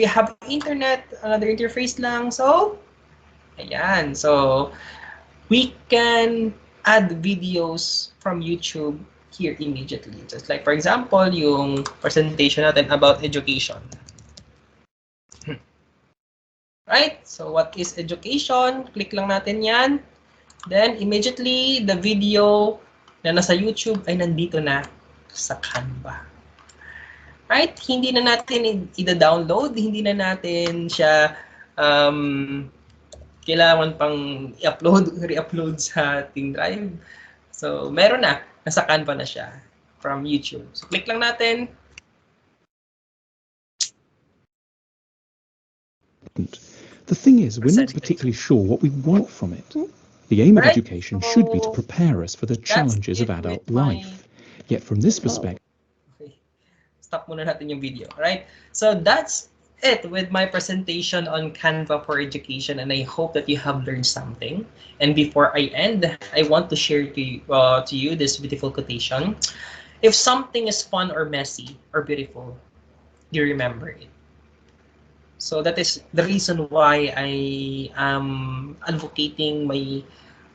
F: have internet, another interface lang. So, ayan. So, we can add videos from YouTube here immediately. Just like, for example, yung presentation natin about education. Right? So, what is education? Click lang natin yan. Then, immediately, the video na nasa YouTube ay nandito na sa Canva. Right? Hindi na natin i-download, hindi na natin siya kailangan pang i-upload, re-upload sa ating drive. So, meron na. Nasa Canva na siya from YouTube. So, click lang natin.
G: The thing is, we're not particularly sure what we want from it. The aim of education should be to prepare us for the challenges of adult life. Yet from this perspective...
F: Okay. Stop muna natin yung video. Right? So that's it with my presentation on Canva for education, and I hope that you have learned something. And before I end, I want to share to you this beautiful quotation. If something is fun or messy or beautiful, you remember it. So that is the reason why I am advocating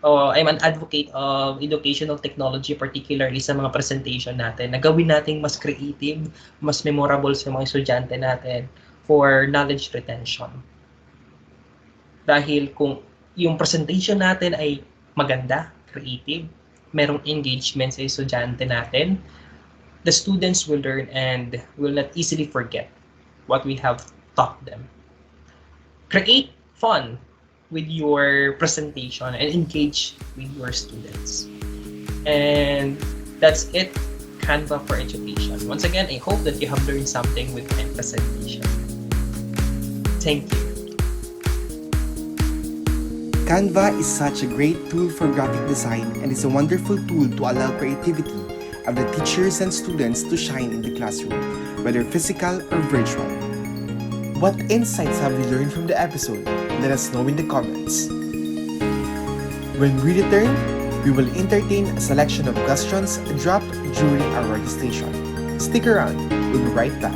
F: I'm an advocate of educational technology, particularly sa mga presentation natin, na gawin nating mas creative, mas memorable sa mga estudyante natin for knowledge retention. Dahil kung yung presentation natin ay maganda, creative, merong engagement sa estudyante natin, the students will learn and will not easily forget what we have taught them. Create fun with your presentation and engage with your students. And that's it, Canva for education. Once again, I hope that you have learned something with my presentation. Thank you.
A: Canva is such a great tool for graphic design and is a wonderful tool to allow creativity of the teachers and students to shine in the classroom, whether physical or virtual. What insights have you learned from the episode? Let us know in the comments. When we return, we will entertain a selection of questions dropped during our registration. Stick around, we'll be right back.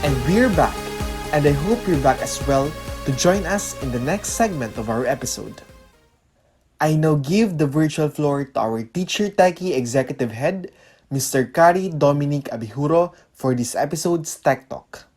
A: And we're back, and I hope you're back as well to join us in the next segment of our episode. I now give the virtual floor to our Teacher Techie Executive Head, Mr. Kari Dominic Abihuro, for this episode's Tech Talk.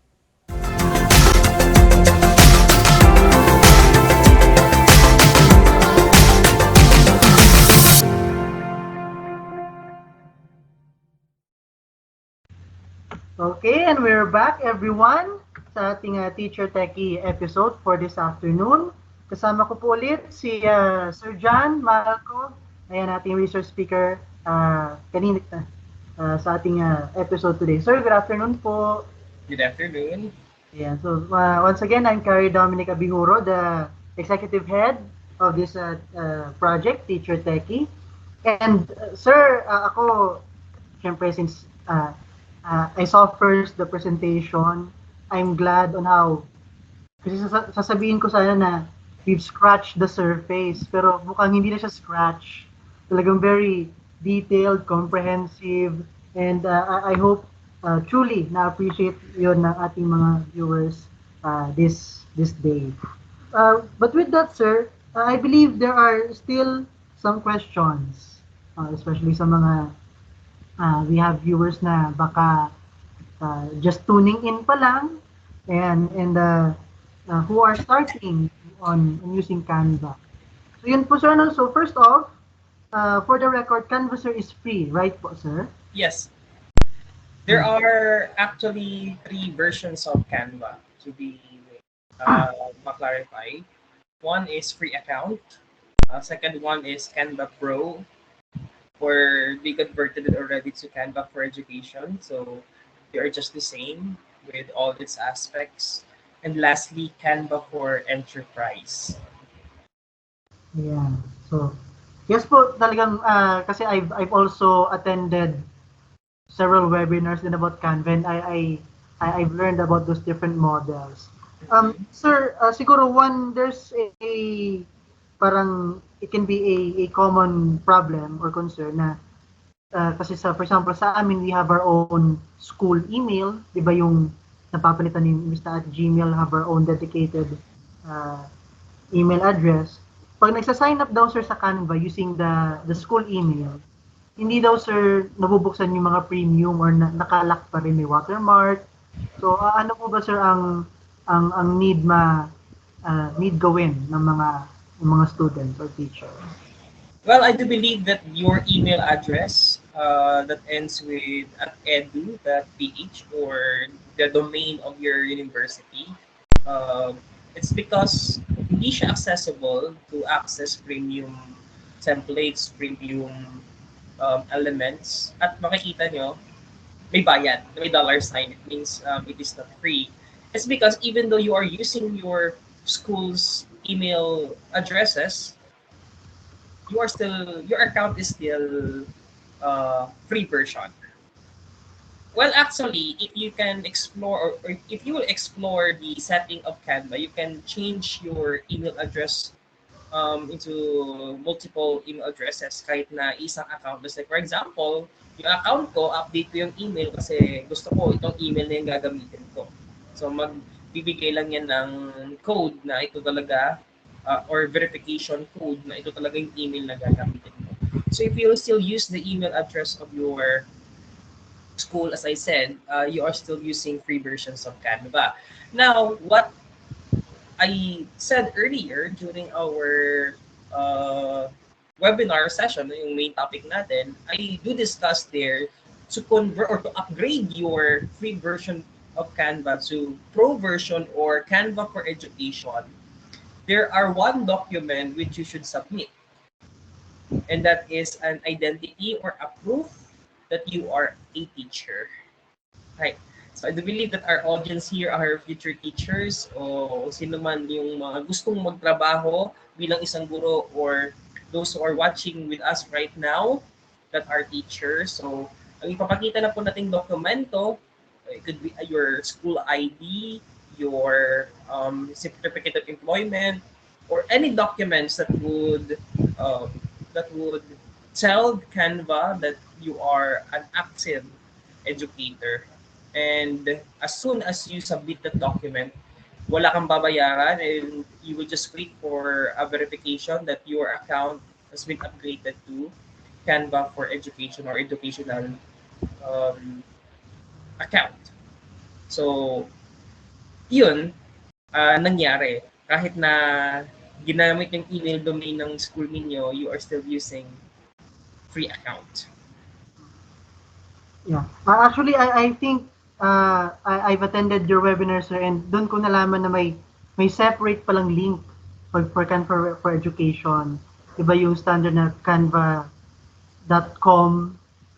H: Okay, and we're back everyone sa ating Teacher Techie episode for this afternoon. Kasama ko po ulit si Sir John Malco, ayan ating resource speaker kanina sa ating episode today. Sir, good afternoon po.
F: Good afternoon.
H: Yeah, so once again, I'm Kari Dominic Abihuro, the executive head of this project, Teacher Techie. And sir, ako, syempre since I saw first the presentation, I'm glad on how, kasi sasabihin ko sana na we've scratched the surface, pero mukhang hindi na siya scratch. Talagang very detailed, comprehensive, and I hope truly na-appreciate yun ng ating mga viewers this day. But with that, sir, I believe there are still some questions, especially sa mga we have viewers na baka just tuning in pa lang and who are starting on using Canva. So yun po, sir. So first off, for the record, Canva, sir, is free, right po, sir?
F: Yes. There are actually 3 versions of Canva to be clarify. One is free account. Second one is Canva Pro, where they converted it already to Canva for Education. So they are just the same with all its aspects. And lastly, Canva for Enterprise.
H: Yeah. So, yes po, talagang kasi I've also attended several webinars din about Canva, and I've learned about those different models. Sir, siguro there's a parang it can be a common problem or concern na kasi for example sa amin we have our own school email, 'di ba, yung napapalitan ni Mr. at Gmail, have our own dedicated email address. Pag nagsa-sign up daw, sir, sa Canva using the school email, hindi daw, sir, nabubuksan yung mga premium or nakalock pa rin, may watermark. So ano po ba, sir, ang need gawin ng mga students or teachers?
F: Well, I do believe that your email address that ends with @edu.ph or the domain of your university, it's because hindi siya accessible to access premium templates, premium elements. At makikita nyo, may bayad, may dollar sign. It means it is not free. It's because even though you are using your school's email addresses, your account is still free version. Well, actually, if you can explore or if you will explore the setting of Canva, you can change your email address into multiple email addresses kahit na isang account. Just like, for example, yung account ko, update ko yung email kasi gusto ko itong email na yung gagamitin ko. So magbibigay lang yan ng code na ito talaga or verification code na ito talaga yung email na gagamitin mo. So if you still use the email address of your school, as I said, you are still using free versions of Canva. Now, what I said earlier during our webinar session, yung main topic natin, I do discuss there to convert or to upgrade your free version of Canva to Pro version or Canva for Education. There are 1 document which you should submit, and that is an identity or a proof that you are a teacher. Right. So I do believe that our audience here are future teachers o sino man yung mga gustong magtrabaho bilang isang guro, or those who are watching with us right now that are teachers. So ang ipapakita na po nating dokumento, it could be your school ID, your certificate of employment, or any documents that would tell Canva that you are an active educator. And as soon as you submit the document, wala kang babayaran, and you will just click for a verification that your account
I: has been upgraded to Canva for education or educational um, account. So, yun, nangyari. Kahit na ginamit yung email domain ng school ninyo, you are still using free account.
H: Yeah. Actually, I think I've attended your webinar, sir, and doon ko nalaman na may separate palang link for Canva for education. Diba yung standard na canva.com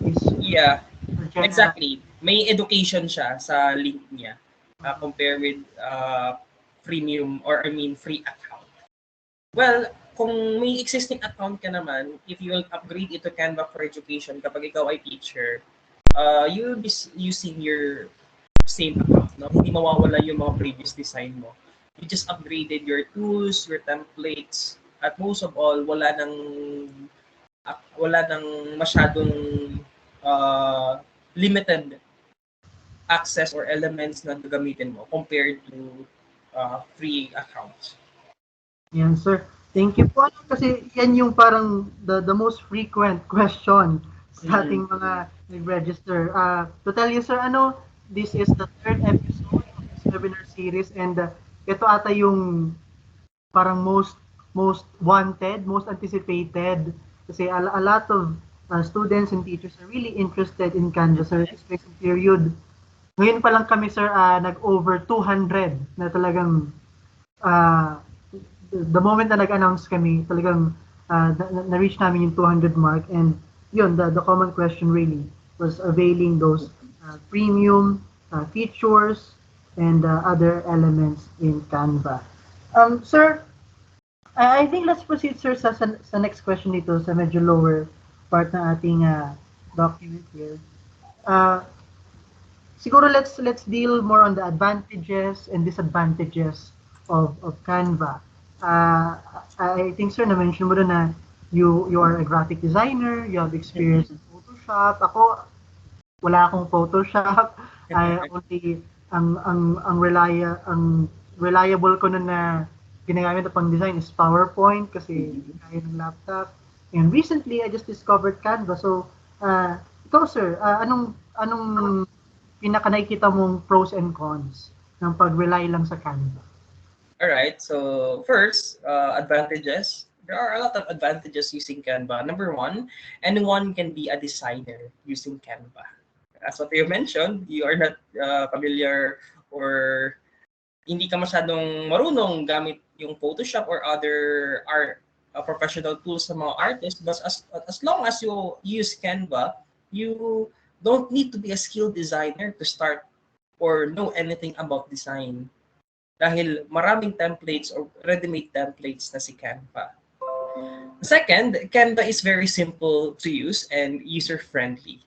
H: is
I: Yeah,
H: for general.
I: exactly. May education siya sa link niya compare with freemium or free account. Well, kung may existing account ka naman, if you will upgrade it to Canva for education kapag ikaw ay teacher, you will be using your same account. No? Hindi mawawala yung mga previous design mo. You just upgraded your tools, your templates, at most of all, wala nang masyadong limited access or elements na gagamitin mo compared to free accounts.
H: Yan, sir. Thank you po. Kasi yan yung parang the most frequent question sa ating mga nag-register. To tell you, sir, this is the third episode of this webinar series, and ito ata yung parang most wanted, most anticipated, kasi a lot of students and teachers are really interested in Canva, sir, this recent period. Ngayon pa lang kami, sir, nag-over 200 na talagang the moment na nag-announce kami, talagang na-reach namin yung 200 mark, and yun, the common question really was availing those premium features and other elements in Canva. Sir, I think let's proceed, sir, sa next question dito, sa medyo lower part ng ating document here. Siguro let's deal more on the advantages and disadvantages of Canva. I think, sir, na-mention mo doon na you are a graphic designer, you have experience in Photoshop. Ako, wala akong Photoshop. Ang reliable ko nun na ginagamit na pang design is PowerPoint kasi kaya ng laptop. And recently, I just discovered Canva. So, ikaw, sir, anong pinaka-nakikita mong pros and cons ng pag-rely lang sa Canva?
I: Alright, so first, advantages. There are a lot of advantages using Canva. Number one, anyone can be a designer using Canva. As what you mentioned, you are not familiar or hindi ka masyadong marunong gamit yung Photoshop or other art professional tools sa mga artists, but as long as you use Canva, you don't need to be a skilled designer to start or know anything about design. Dahil maraming templates or ready-made templates na si Canva. Second, Canva is very simple to use and user-friendly.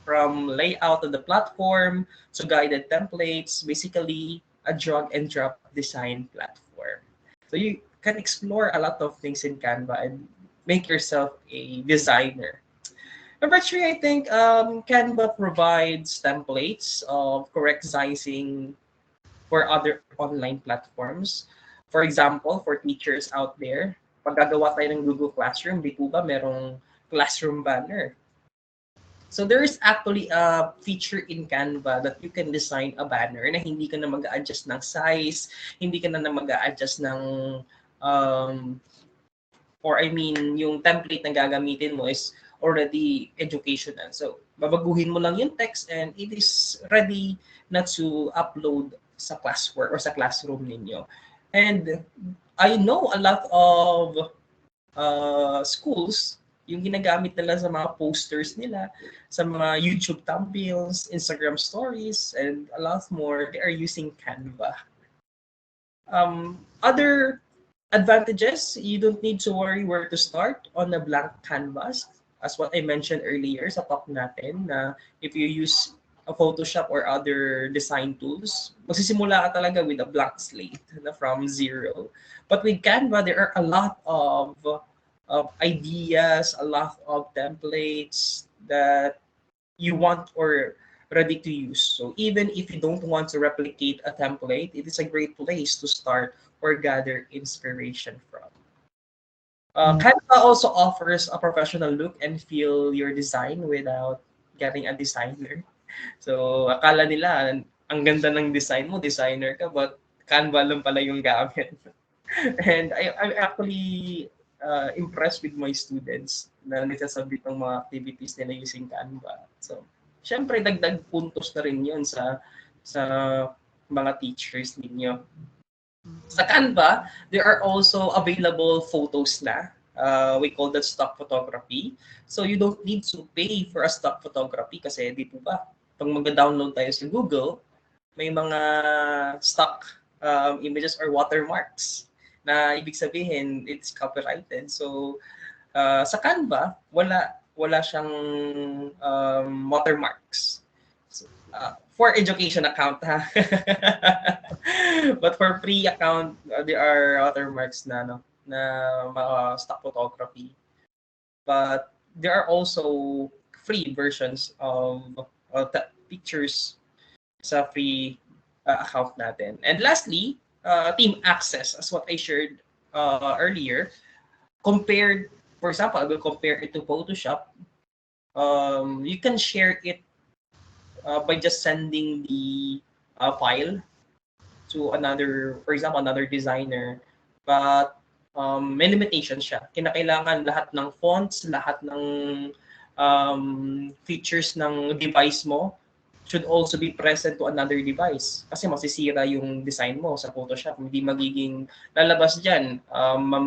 I: From layout of the platform to guided templates, basically a drag and drop design platform. So you can explore a lot of things in Canva and make yourself a designer. Number three, I think Canva provides templates of correct sizing for other online platforms. For example, for teachers out there, pag gagawa tayo ng Google Classroom, di po ba merong classroom banner? So there is actually a feature in Canva that you can design a banner na hindi ka na mag-a-adjust ng size, hindi ka na mag-a-adjust ng yung template na gagamitin mo is already educational. So babaguhin mo lang yung text and it is ready na to upload sa Classwork or sa classroom ninyo. And I know a lot of schools, yung ginagamit nila sa mga posters nila, sa mga YouTube thumbnails, Instagram stories, and a lot more, they are using Canva. Other advantages, you don't need to worry where to start on a blank canvas. As what I mentioned earlier sa talk natin, na if you use a Photoshop or other design tools, magsisimula ka talaga with a blank slate na from zero. But with Canva, there are a lot of ideas, a lot of templates that you want or ready to use. So even if you don't want to replicate a template, it is a great place to start or gather inspiration from. Canva also offers a professional look and feel your design without getting a designer. So, akala nila, ang ganda ng design mo, designer ka, but Canva lang pala yung gamit. And I'm actually impressed with my students na nagsasabit ng mga activities nila using Canva. So, syempre, dagdag puntos na rin yun sa mga teachers ninyo. Sa Canva, there are also available photos na. We call that stock photography. So you don't need to pay for a stock photography kasi di po ba, pag mag-download tayo sa Google, may mga stock images or watermarks na ibig sabihin it's copyrighted. So sa Canva, wala siyang watermarks. So, for education account ha. But for free account, there are watermarks na stock photography. But there are also free versions of pictures sa free account natin. And lastly, team access, as what I shared earlier, compared, for example, I will compare it to Photoshop. You can share it by just sending the file to another, for example, another designer. But may limitations siya. Kinakailangan lahat ng fonts, lahat ng features ng device mo should also be present to another device. Kasi masisira yung design mo sa Photoshop. Hindi magiging lalabas dyan.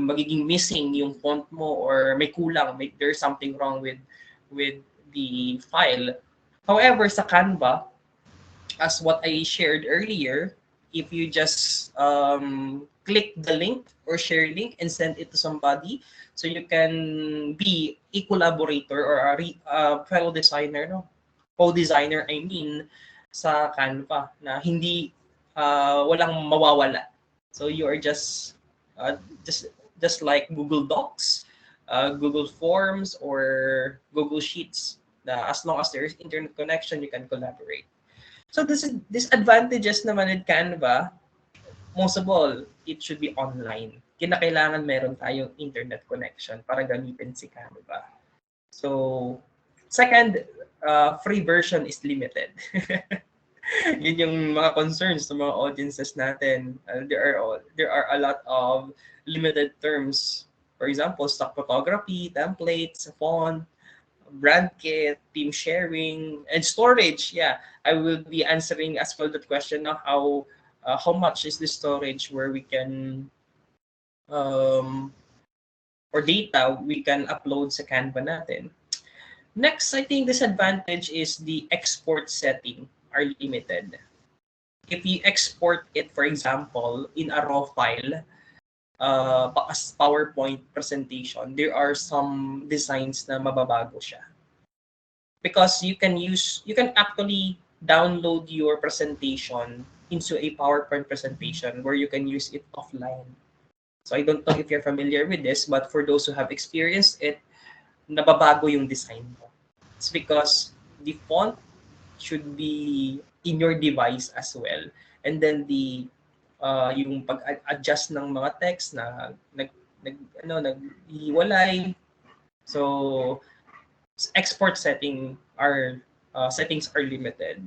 I: Magiging missing yung font mo or may kulang. There's something wrong with the file. However, sa Canva, as what I shared earlier, if you just click the link or share link and send it to somebody, so you can be a collaborator or a fellow designer, co-designer, I mean, sa Canva na hindi walang mawawala. So you are just like Google Docs, Google Forms, or Google Sheets. As long as there is internet connection, you can collaborate. So this disadvantages naman in Canva, most of all, it should be online. Kinakailangan meron tayong internet connection para gamitin si Canva. So, second, free version is limited. Yun yung mga concerns ng mga audiences natin. There are a lot of limited terms. For example, stock photography, templates, font, brand kit, team sharing, and storage. Yeah, I will be answering as well that question of how much is the storage where we can or data we can upload sa Canva natin. Next, I think disadvantage is the export setting are limited. If you export it, for example, in a raw file, as PowerPoint presentation, there are some designs na mababago siya. Because you can actually download your presentation into a PowerPoint presentation where you can use it offline. So I don't know if you're familiar with this, but for those who have experienced it, nababago yung design mo. It's because the font should be in your device as well. And then yung pag-adjust ng mga text na naghiwalay. So export settings are limited.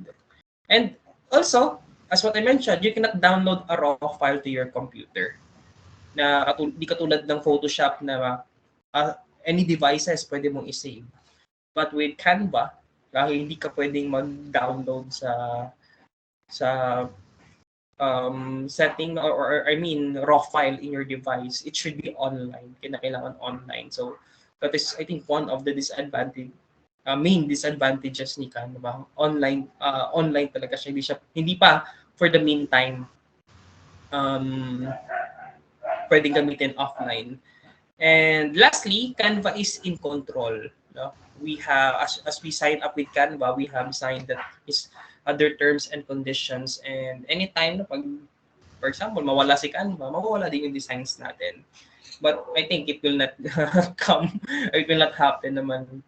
I: And also, as what I mentioned, you cannot download a raw file to your computer. Na di katulad ng Photoshop na any devices pwede mong i-save. But with Canva, dahil hindi ka pwedeng mag-download sa setting or I mean raw file in your device, it should be online. Kailangan online. So that is, I think, one of the main disadvantages ni Canva. Online talaga siya. Hindi pa for the meantime pwedeng gamitin offline. And lastly, Canva is in control. No? We have, as we sign up with Canva, we have signed that is other terms and conditions. And anytime, for example, mawala si Canva, mawawala din yung designs natin. But I think it will not it will not happen naman.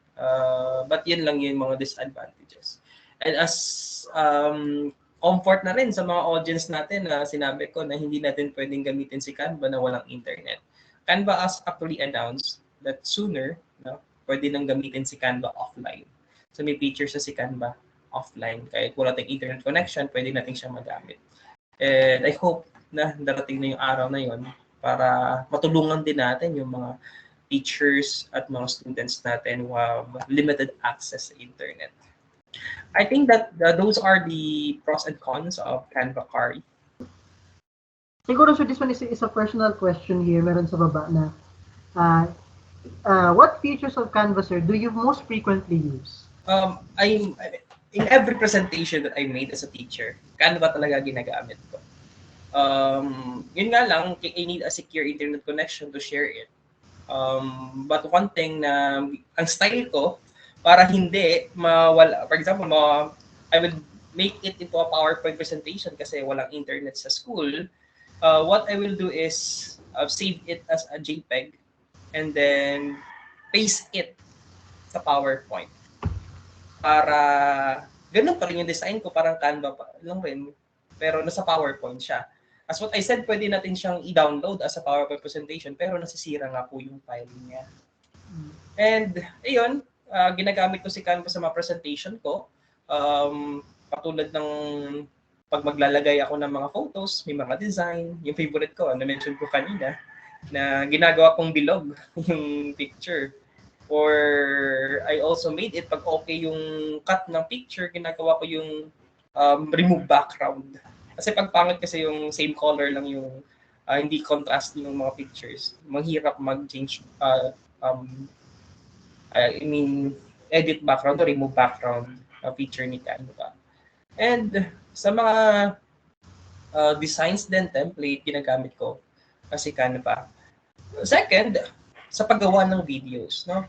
I: But yun lang yung mga disadvantages. And as comfort na rin sa mga audience natin na sinabi ko na hindi natin pwedeng gamitin si Canva na walang internet. Canva has actually announced that sooner, no, pwede nang gamitin si Canva offline. So may features na si Canva offline. Kahit wala tayong internet connection, pwede natin siyang magamit. And I hope na darating na yung araw na yon para matulungan din natin yung mga teachers at mga students natin who have limited access sa internet. I think that those are the pros and cons of Canva Kari.
H: Siguro, so this one is a personal question here. Meron sa baba na, what features of Canva, sir, do you most frequently use?
I: In every presentation that I made as a teacher, Canva talaga ginagamit ko. Yun nga lang, I need a secure internet connection to share it. But one thing na ang style ko, para hindi mawala, for example, I would make it into a PowerPoint presentation kasi walang internet sa school. What I will do is save it as a JPEG and then paste it sa PowerPoint. Para ganun pa rin yung design ko, parang Canva pa lang rin, pero nasa PowerPoint siya. As what I said, pwede natin siyang i-download as a PowerPoint presentation, pero nasisira nga po yung file niya. And ayun, ginagamit ko si Canva sa mga presentation ko. Patulad ng pag maglalagay ako ng mga photos, may mga design, yung favorite ko, na-mention ko kanina, na ginagawa kong bilog yung picture. Or I also made it, pag okay yung cut ng picture, ginagawa ko yung remove background. Kasi pag pangit kasi yung same color lang yung hindi contrast yung mga pictures. Mahirap mag-change, edit background or remove background feature ni Canva. And sa mga designs din, template, ginagamit ko kasi Canva. Second, sa paggawa ng videos, no?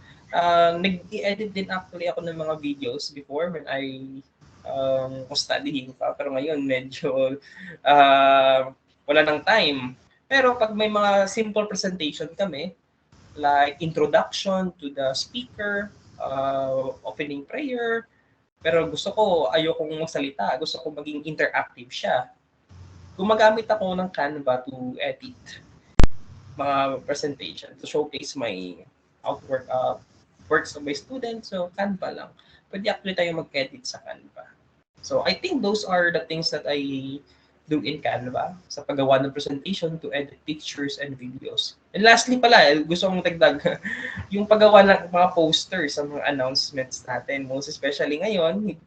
I: Nag-i-edit din actually ako ng mga videos before when I was studying pa. Pero ngayon, medyo wala nang time. Pero pag may mga simple presentation kami, like introduction to the speaker, opening prayer, pero gusto ko, ayokong magsalita, gusto ko maging interactive siya. Gumagamit ako ng Canva to edit mga presentation, to showcase my works of my students. So Canva lang. Pwede actually tayo mag-edit sa Canva. So I think those are the things that I do in Canva sa paggawa ng presentation, to edit pictures and videos. And lastly pala, gusto kong dagdag yung paggawa ng mga posters sa mga announcements natin. Most especially ngayon,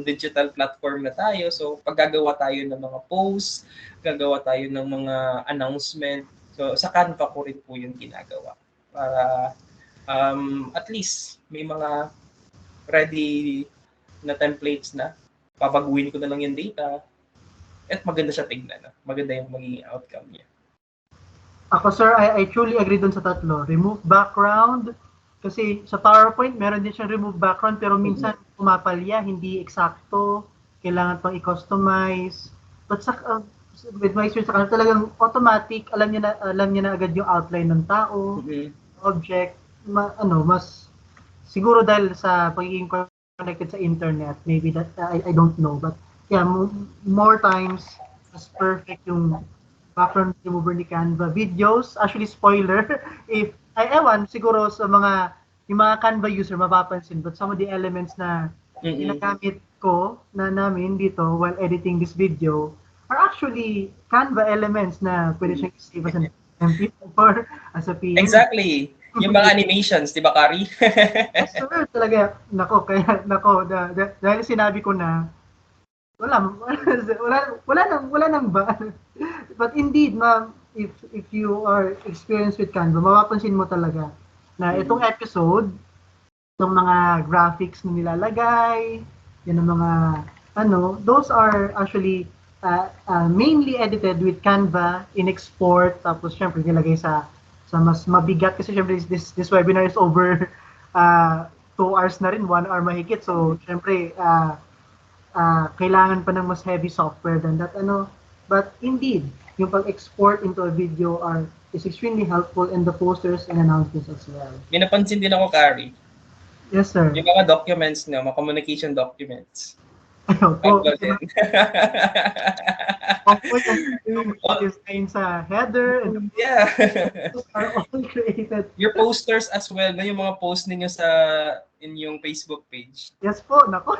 I: digital platform na tayo. So paggagawa tayo ng mga posts, gagawa tayo ng mga announcement. So sa Canva ko rin po yung ginagawa. Para at least may mga ready na templates na. Papaguhin ko na lang yung data. At maganda siya tignan. Maganda yung magiging outcome niya.
H: Ako, sir, I truly agree dun sa tatlo. Remove background. Kasi sa PowerPoint, meron din siyang remove background, pero minsan pumapalya, hindi eksakto. Kailangan pang i-customize. But with my experience sa kanila, talagang automatic, alam niya na agad yung outline ng tao, object, mas siguro dahil sa pagiging connected sa internet, maybe that, I don't know, but yeah, more times, mas perfect yung background remover ni Canva. Videos, actually spoiler, ewan, siguro sa yung mga Canva user, mapapansin, but some of the elements na ginagamit ko, namin dito, while editing this video, are actually Canva elements na pwede siyang save as an MP4, as a PM.
I: Exactly. Yung mga animations, di ba, Kari?
H: Yes, sir, talaga. Dahil sinabi ko na, wala nang ba. But indeed, ma'am, if you are experienced with Canva, mapapansin mo talaga na itong episode, itong mga graphics na nilalagay, yun ang mga, those are actually mainly edited with Canva in export, tapos syempre nilagay sa mas mabigat kasi syempre this webinar is over 2 hours na rin, 1 hour mahigit. So syempre kailangan pa ng mas heavy software than that, but indeed yung pag-export into a video is extremely helpful, and the posters and announcements as well.
I: May napansin din ako, Kari.
H: Yes, sir.
I: Yung mga documents, mga communication documents.
H: Opo, yung design sa header and
I: Yeah.
H: are all created.
I: Your posters as well, yung mga post ninyo sa inyong Facebook page.
H: Yes po, nako.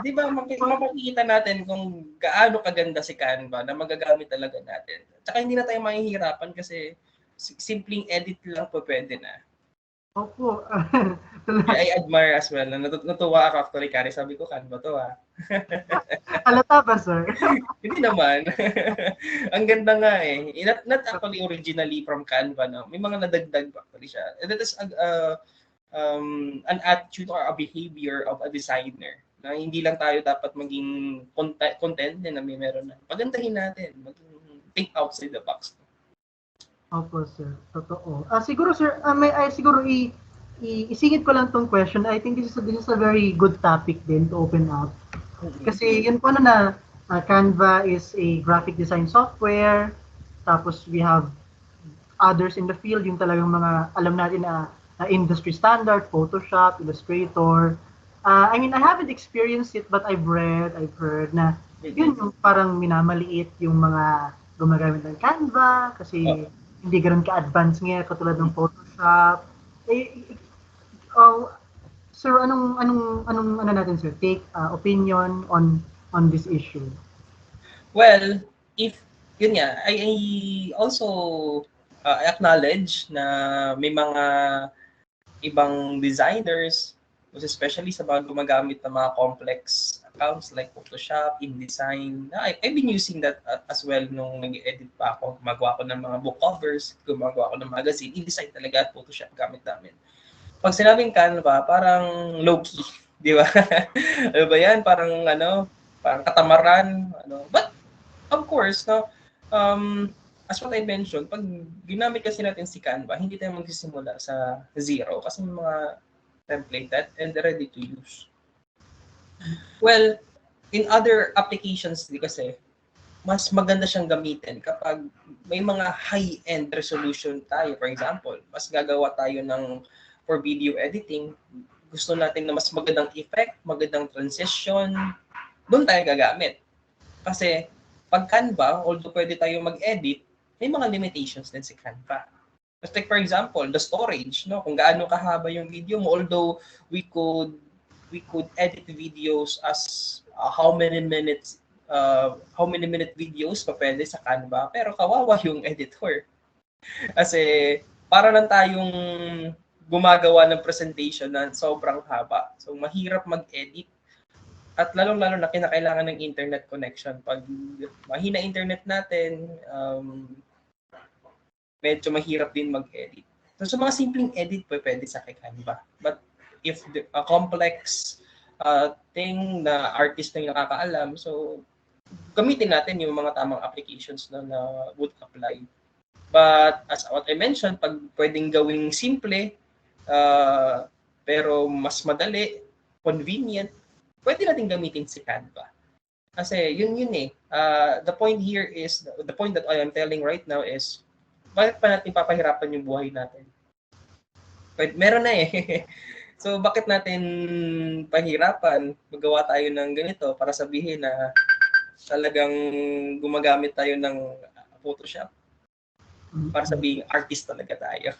I: Di ba, makikita natin kung gaano kaganda si Canva na magagamit talaga natin. Tsaka hindi na tayo mahihirapan kasi simpleng edit lang po pwede na.
H: Opo.
I: I admire as well. Natuwa ako actually, Kari. Sabi ko, Canva to ha.
H: Halata ba, sir?
I: Hindi naman. Ang ganda nga eh. Not actually originally from Canva. No? May mga nadagdag actually siya. And that is an attitude or a behavior of a designer. Na hindi lang tayo dapat maging content na may meron na. Pagandahin natin. Think outside the box.
H: Opo, sir. Totoo. Siguro, sir, siguro isingit ko lang tong question. I think this is a very good topic din to open up. Kasi yun po na Canva is a graphic design software. Tapos we have others in the field, yung talagang mga alam natin na industry standard, Photoshop, Illustrator. I mean, I haven't experienced it, but I've heard na yun yung parang minamaliit yung mga gumagamit ng Canva kasi hindi ganoon ka-advanced nga katulad ng Photoshop. Sir, anong natin, sir? Take opinion on this issue.
I: Well, yun nga, I also acknowledge na may mga ibang designers, especially sa mga gumagamit ng mga complex accounts like Photoshop, InDesign. I've been using that as well nung nag-edit pa ako. Gumagawa ko ng mga book covers, gumagawa ko ng magazine. InDesign talaga at Photoshop gamit namin. Pag sinabing Canva, parang low-key, di ba? Ano ba yan? Parang katamaran. But, of course, no, as what I mentioned, pag ginamit kasi natin si Canva, hindi tayo magsisimula sa zero kasi may mga templated and ready to use. Well, in other applications kasi, mas maganda siyang gamitin kapag may mga high-end resolution tayo. For example, mas gagawa tayo for video editing, gusto natin na mas magandang effect, magandang transition, doon tayo gagamit. Kasi pag Canva, although pwede tayo mag-edit, may mga limitations din si Canva. Just like for example, the storage, no? Kung gaano kahaba yung video mo, although we could edit videos as how many minute videos pa pwede sa Canva, pero kawawa yung editor. Kasi para lang tayong gumagawa ng presentation na sobrang haba. So mahirap mag-edit. At lalong-lalo na kinakailangan ng internet connection. Pag mahina internet natin, medyo mahirap din mag-edit. So mga simpleng edit pwede sa Canva. But if a complex thing na artist na yung nakakaalam, so gamitin natin yung mga tamang applications na would apply. But as what I mentioned, pag pwedeng gawing simple, pero mas madali, convenient, pwede natin gamitin si Canva. Kasi yun eh. The point here is, the point that I am telling right now is, bakit pa natin papahirapan yung buhay natin? Pwede, meron na eh. So bakit natin pahirapan? Magawa tayo ng ganito para sabihin na talagang gumagamit tayo ng Photoshop. Para sabihin, artist talaga tayo.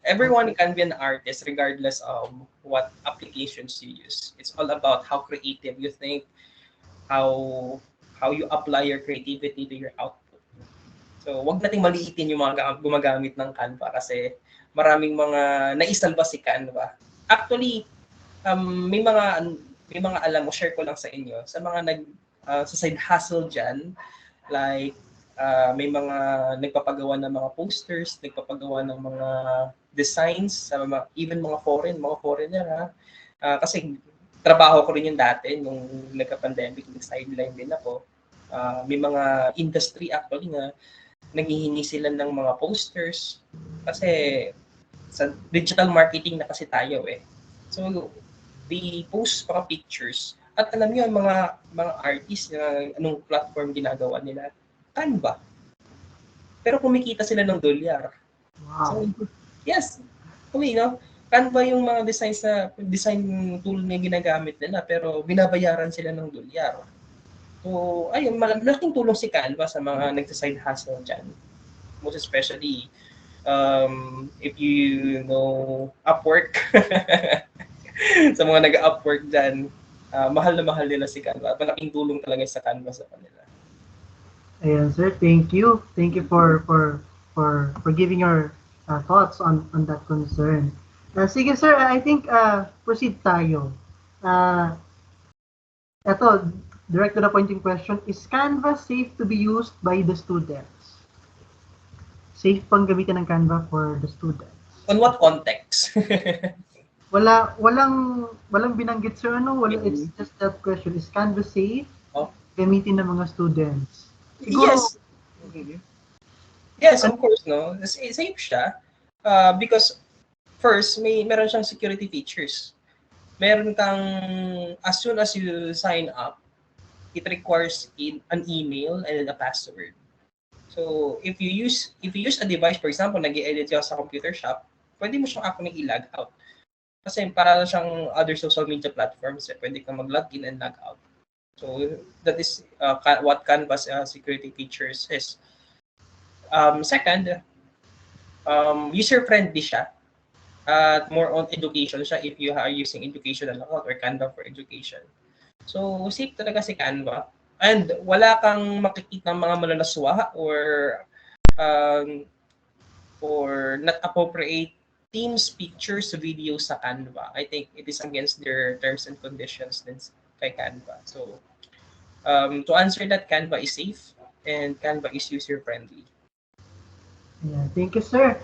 I: Everyone can be an artist regardless of what applications you use. It's all about how creative you think, how you apply your creativity to your output. So, wag nating maliitin yung mga gumagamit ng Canva kasi maraming mga naisalba si Canva. Actually, may mga alam mo, share ko lang sa inyo, sa mga sa side hustle dyan, like may mga nagpapagawa ng mga posters, nagpapagawa ng mga designs sa even mga foreigner ha. Kasi trabaho ko rin yung dati nung nagka-pandemic, nag-sideline din ako. May mga industry actually na nanghihingi sila ng mga posters kasi sa digital marketing na kasi tayo eh. So they post mga pictures at alam niyo ang mga artists na anong platform ginagawa nila. Canva. Pero kumikita sila ng $1.
H: Wow.
I: So, yes. Canva yung mga design tool na ginagamit nila pero binabayaran sila ng $1. So, ayun, malaking tulong si Canva sa mga nagsa-side hustle dyan. Most especially, if you know Upwork, sa mga nag-Upwork dyan, mahal na mahal nila si Canva. Malaking tulong talaga sa Canva sa kanila.
H: Ayan, sir. Thank you. Thank you for giving your thoughts on that concern. Sige, sir. I think proceed tayo. Ito, direct to the point yung question, is Canva safe to be used by the students? Safe pang gamitin ng Canva for the students?
I: On what context?
H: walang binanggit, sir. It's just that question. Is Canva safe gamitin ng mga students? Siguro,
I: yes. Yes, of course, no. Safe siya. Because first, meron siyang security features. Meron kang, as soon as you sign up, it requires an email and a password. So if you use a device, for example, nag-edit ka sa computer shop, pwede mo siyang actually i-log out. Kasi para siyang other social media platforms, pwede kang mag-log in and log out. So that is what Canva's security features is. Second, user-friendly siya. More on education siya if you are using educational account or Canva for education. So, safe talaga si Canva. And wala kang makikita ng mga malalaswa or not appropriate Teams pictures, videos sa Canva. I think it is against their terms and conditions din kay Canva. So, to answer that, Canva is safe and Canva is user-friendly.
H: Yeah, thank you, sir.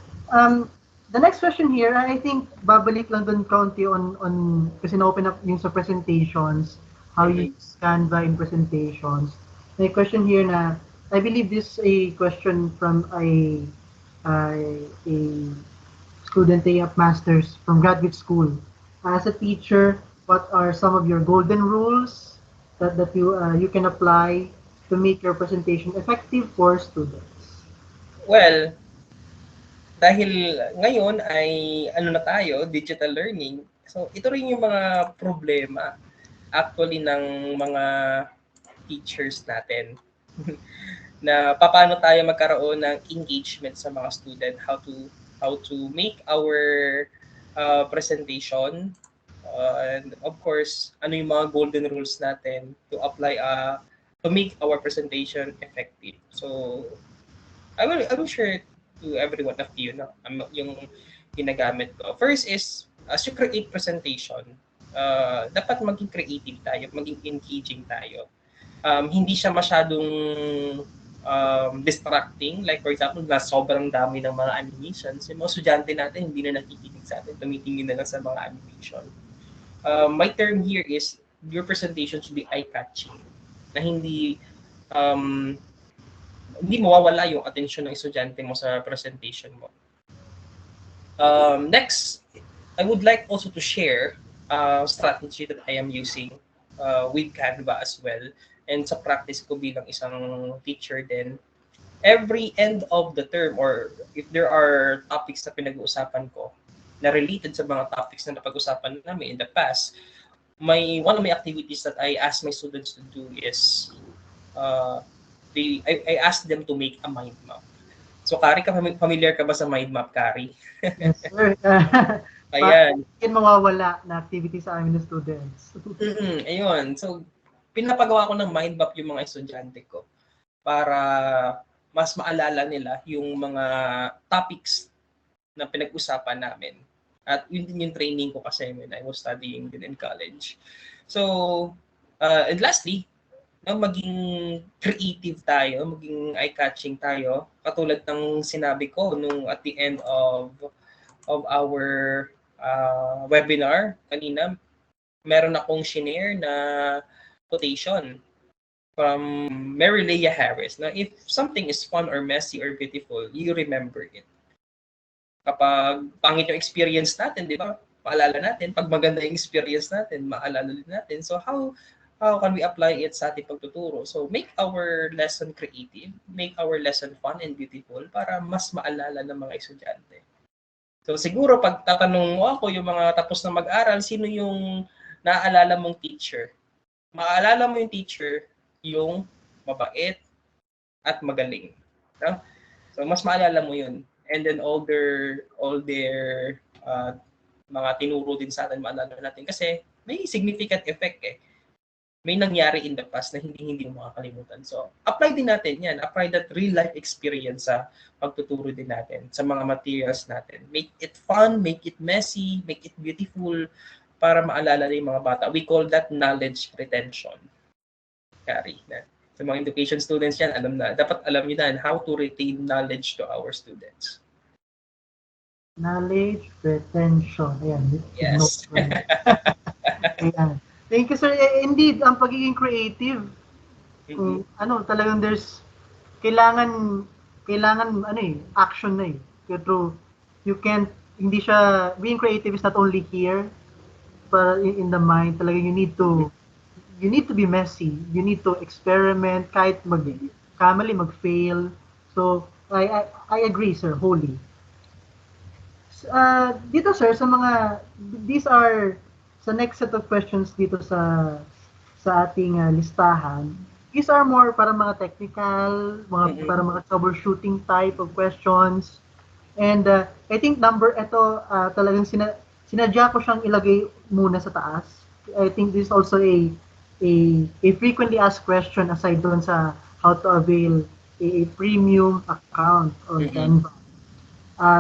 H: The next question here, I think babalik lang dun kaunti on kasi na-open up yung sa presentations, how you use Canva in presentations. May question here na, I believe this is a question from a student of masters from graduate school. As a teacher, what are some of your golden rules that you can apply to make your presentation effective for students?
I: Well, dahil ngayon ay digital learning. So ito rin yung mga problema actually ng mga teachers natin. Na paano tayo magkaroon ng engagement sa mga student, how to make our presentation, and of course, ano yung mga golden rules natin to apply to make our presentation effective. So I will share to every one of you yung ginagamit ko. First is, as you create presentation, dapat maging creative tayo, maging engaging tayo. Hindi siya masyadong distracting. Like for example, na sobrang dami ng mga animations. Yung mga estudyante natin, hindi na nakikinig sa atin, tumitingin na lang sa mga animation. My term here is, your presentation should be eye-catching. Na hindi mawawala yung attention ng estudyante mo sa presentation mo. Next, I would like also to share a strategy that I am using with Canva as well. And sa practice ko bilang isang teacher din. Every end of the term, or if there are topics na pinag-uusapan ko na related sa mga topics na napag-usapan namin in the past, one of my activities that I ask my students to do is I asked them to make a mind map. So, Kari, familiar ka ba sa mind map, Kari?
H: Yes, sir.
I: Ayan.
H: Bakit mawawala na activity sa amin ng students?
I: Ayun. So, pinapagawa ko ng mind map yung mga estudyante ko para mas maalala nila yung mga topics na pinag-usapan namin. At yun din yung training ko kasi when I was studying din in college. So, and lastly, maging creative tayo, maging eye-catching tayo. Katulad ng sinabi ko nung at the end of our webinar kanina, meron akong shinare na quotation from Mary Leah Harris na if something is fun or messy or beautiful, you remember it. Kapag pangit yung experience natin, di ba? Paalala natin. Pag maganda yung experience natin, maalala din natin. So how can we apply it sa ating pagtuturo? So make our lesson creative, make our lesson fun and beautiful para mas maalala ng mga estudyante. So siguro pag tatanong mo ako yung mga tapos na mag-aral, sino yung naaalala mong teacher? Maalala mo yung teacher yung mabait at magaling. No? So mas maalala mo yun. And then all their mga tinuro din sa atin, maalala natin kasi may significant effect eh. May nangyari in the past na hindi mo makakalimutan. So, apply din natin yan. Apply that real life experience sa pagtuturo din natin, sa mga materials natin. Make it fun, make it messy, make it beautiful para maalala na yung mga bata. We call that knowledge retention. Carry na. Sa mga education students yan, dapat alam nyo na how to retain knowledge to our students.
H: Knowledge retention. Ayan.
I: Yes.
H: Ayan. Thank you, sir. Indeed, ang pagiging creative, talagang there's, kailangan, action na eh. Pero hindi siya, being creative is not only here, but in the mind, talagang you need to be messy. You need to experiment, kahit mag-kamali, mag-fail. So, I agree, sir, wholly. Dito, sir, these are, sa next set of questions dito sa ating listahan, these are more para mga technical, para mga troubleshooting type of questions. And I think talagang sinadya ko siyang ilagay muna sa taas. I think this is also a frequently asked question aside doon sa how to avail a premium account on Canva.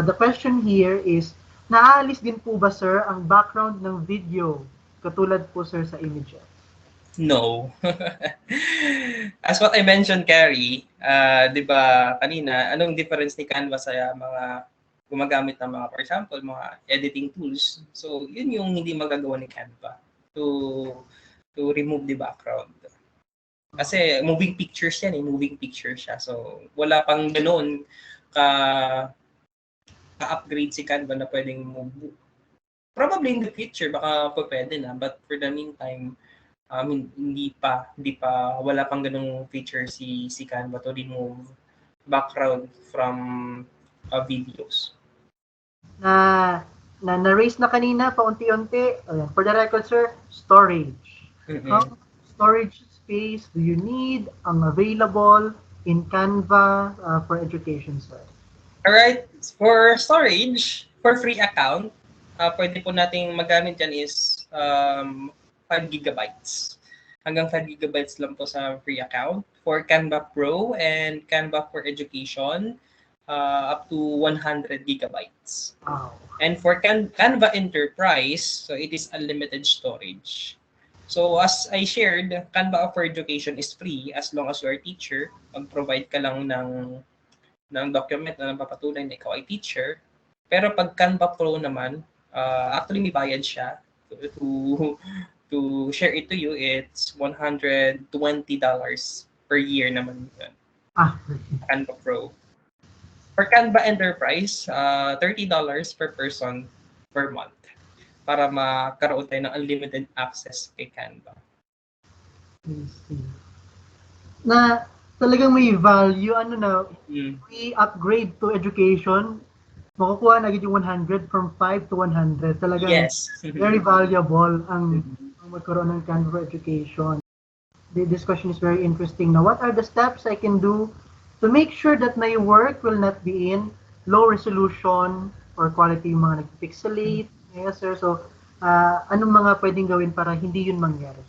H: The question here is, naaalis din po ba, sir, ang background ng video katulad po, sir, sa images?
I: No. As what I mentioned, Carrie, di ba kanina, anong difference ni Canva sa mga gumagamit ng mga, for example, mga editing tools? So, yun yung hindi magagawa ni Canva to remove the background. Kasi moving pictures yan eh, moving picture siya. So, wala pang ganoon ka-upgrade si Canva na pwedeng move. Probably in the future, baka pwede na. But for the meantime, hindi pa, wala pang ganung feature si Canva to remove background from videos.
H: Na-raise na kanina, paunti-unti. For the record, sir, storage. How much storage space do you need available in Canva for education, sir?
I: Alright, for storage, for free account, pwede po nating magamit yan is 5 gigabytes. Hanggang 5 gigabytes lang po sa free account. For Canva Pro and Canva for Education, up to 100 gigabytes.
H: Wow.
I: And for Canva Enterprise, so it is unlimited storage. So as I shared, Canva for Education is free as long as you are a teacher. Mag-provide ka lang ng document na napapatunay na ikaw ay teacher. Pero pag Canva Pro naman, actually may bayad siya to share it to you. It's $120 per year naman yun. Canva Pro. For Canva Enterprise, $30 per person per month para makaroon tayo ng unlimited access kay Canva.
H: Na talagang may value, we upgrade to education, makukuha na yung 100 from 5 to 100. Talagang
I: yes.
H: Very valuable ang magkaroon ng Canva education. This question is very interesting. Now, what are the steps I can do to make sure that my work will not be in low resolution or quality yung mga nag-pixelate? Yes, sir. So, anong mga pwedeng gawin para hindi yun mangyari?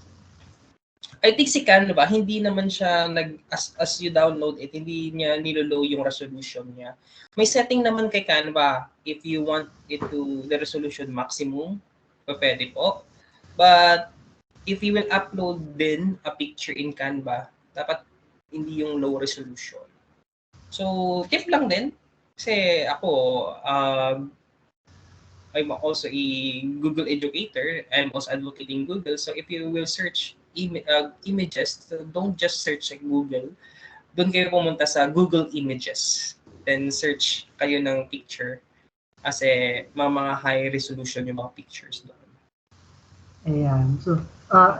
I: I think si Canva, hindi naman siya as you download it, hindi niya nilolow yung resolution niya. May setting naman kay Canva if you want it to the resolution maximum, pwede po. But if you will upload din a picture in Canva, dapat hindi yung low resolution. So, tip lang din. Kasi ako, I'm also a Google Educator. I'm also advocating Google. So, if you will search images, don't just search sa Google. Doon kayo pumunta sa Google Images. Then search kayo ng picture kasi mga high resolution yung mga pictures doon.
H: Ayan. So,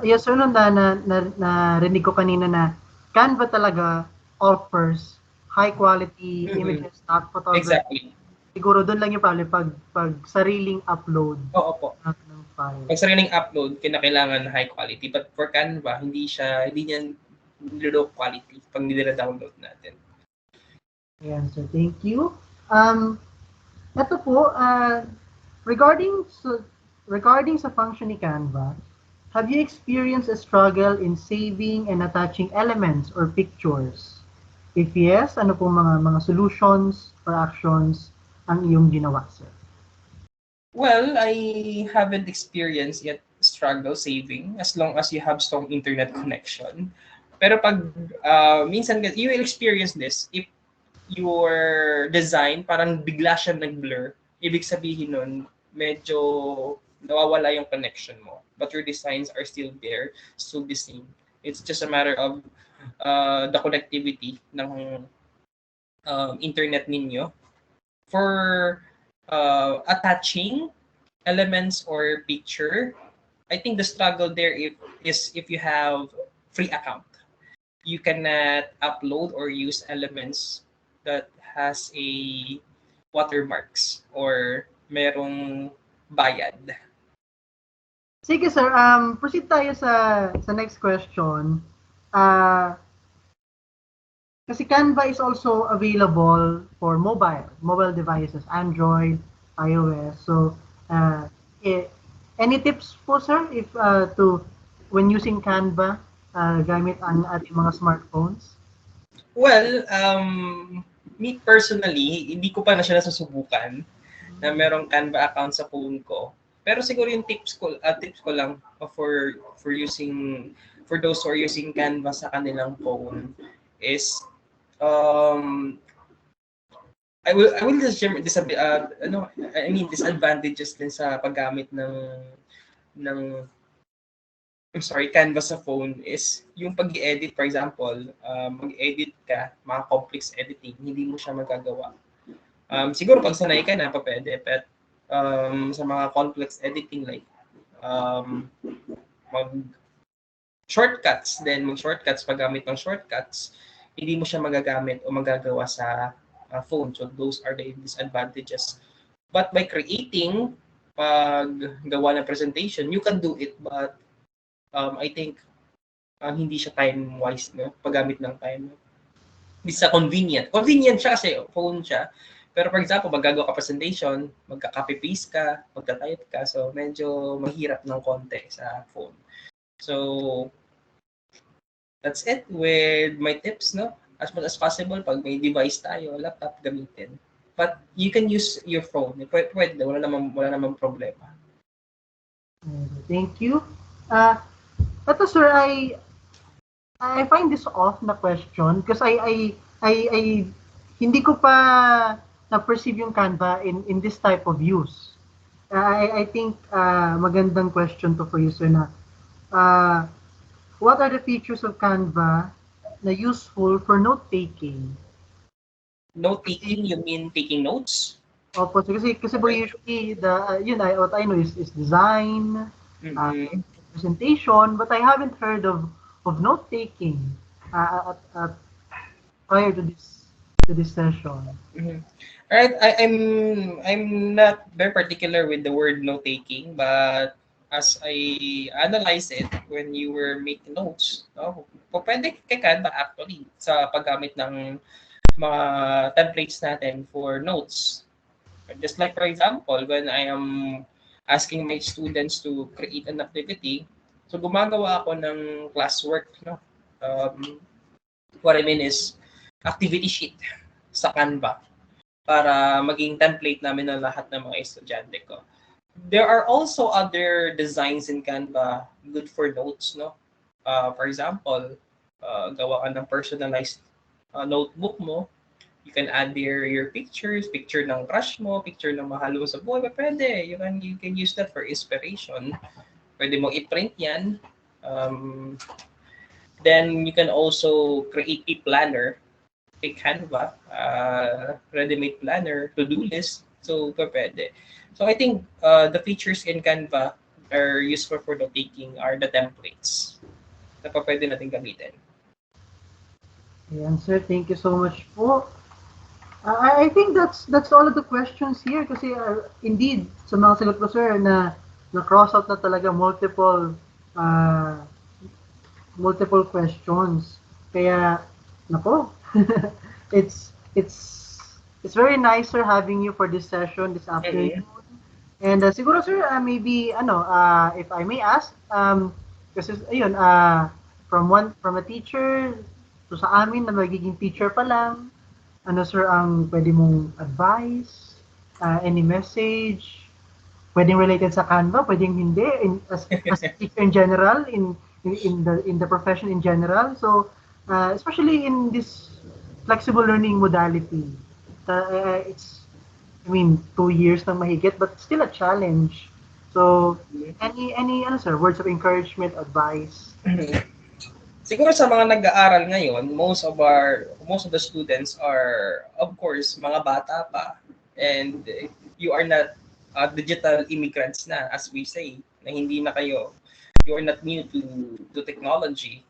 H: yes sir, narinig ko kanina na Canva talaga offers high quality images, stock photography.
I: Exactly.
H: Siguro doon lang yung probably pag sariling upload.
I: Oo po.
H: Ng file.
I: Pag sariling upload, kinakailangan high quality. But for Canva, hindi niya low quality pag nila-download natin.
H: Ayan, so thank you. Ito po, regarding sa function ni Canva, have you experienced a struggle in saving and attaching elements or pictures? If yes, ano pong mga solutions or actions ang iyong ginawa, sir?
I: Well, I haven't experienced yet struggle saving as long as you have strong internet connection. Pero pag minsan you will experience this if your design parang bigla siya nag-blur. Ibig sabihin nun, medyo nawawala yung connection mo. But your designs are still there, still the same. It's just a matter of the connectivity ng internet ninyo. For attaching elements or picture, I think the struggle there is if you have free account. You cannot upload or use elements that has a watermarks or merong bayad.
H: Sige sir, proceed tayo sa next question. Kasi Canva is also available for mobile devices, Android, iOS. So, any tips po sir if when using Canva gamit ang ating mga smartphones?
I: Well, me personally, hindi ko pa na siya nasusubukan na merong Canva account sa phone ko. Pero siguro yung tips ko lang for those who are using Canva sa kanilang phone is I will just share disadvantages din sa paggamit ng Canva sa phone is yung pag-edit, for example, mag-edit ka, mga complex editing, hindi mo siya magagawa. Siguro pag sanay ka na, pwede, but sa mga complex editing like mag-shortcuts, paggamit ng shortcuts, hindi mo siya magagamit o magagawa sa phone. So those are the disadvantages. But by creating, paggawa ng presentation, you can do it, but I think hindi siya time-wise, no? Paggamit ng time. Hindi siya convenient. Convenient siya kasi phone siya. Pero for example, magagawa ka presentation, magka-copy-paste ka, magta-type ka, so medyo mahirap ng konti sa phone. So, that's it with my tips, no? As much as possible, pag may device tayo, laptop gamitin. But you can use your phone. Pwede, wala namang problema.
H: Thank you. Ito sir, I find this off na question because I hindi ko pa na-perceive yung Canva in this type of use. I think magandang question to for you sir na what are the features of Canva na useful for note-taking?
I: Note-taking, you mean taking notes?
H: Opo, kasi usually what I know is design, presentation, but I haven't heard of note-taking prior to this session.
I: Alright, I'm not very particular with the word note-taking, but as I analyze it when you were making notes, pwede kay Canva actually sa paggamit ng mga templates natin for notes. Just like for example, when I am asking my students to create an activity, so gumagawa ako ng classwork, no? What I mean is activity sheet sa Canva para maging template namin ng lahat ng mga estudyante ko. There are also other designs in Canva good for notes, no? For example, gawa ka ng personalized notebook mo. You can add your pictures, picture ng crush mo, picture ng mahal mo sa buhay. Pwede, you can use that for inspiration. Pwede mo i-print yan. Then you can also create a planner, a Canva, ready-made planner, to-do list. So pwede. So I think the features in Canva are useful for note-taking are the templates na pwede natin gamitin.
H: Ayan, sir. Thank you so much po. I think that's all of the questions here kasi indeed sa mga sagot ko sir na cross out na talaga multiple questions. Kaya, nako, it's very nice, sir, having you for this session this afternoon.
I: Mhm.
H: And siguro, sir, maybe, if I may ask, kasi, ayun, from a teacher to sa amin na magiging teacher pa lang, ano, sir, ang pwede mong advice, any message, pwedeng related sa Canva, pwedeng hindi, as a teacher in general, in the profession in general. So, especially in this flexible learning modality, it's, I mean, 2 years lang mahigit, but still a challenge. So, any sir, words of encouragement, advice?
I: Siguro sa mga nag-aaral ngayon, most of the students are, of course, mga bata pa, and you are not digital immigrants na, as we say, na hindi na kayo, you are not new to technology.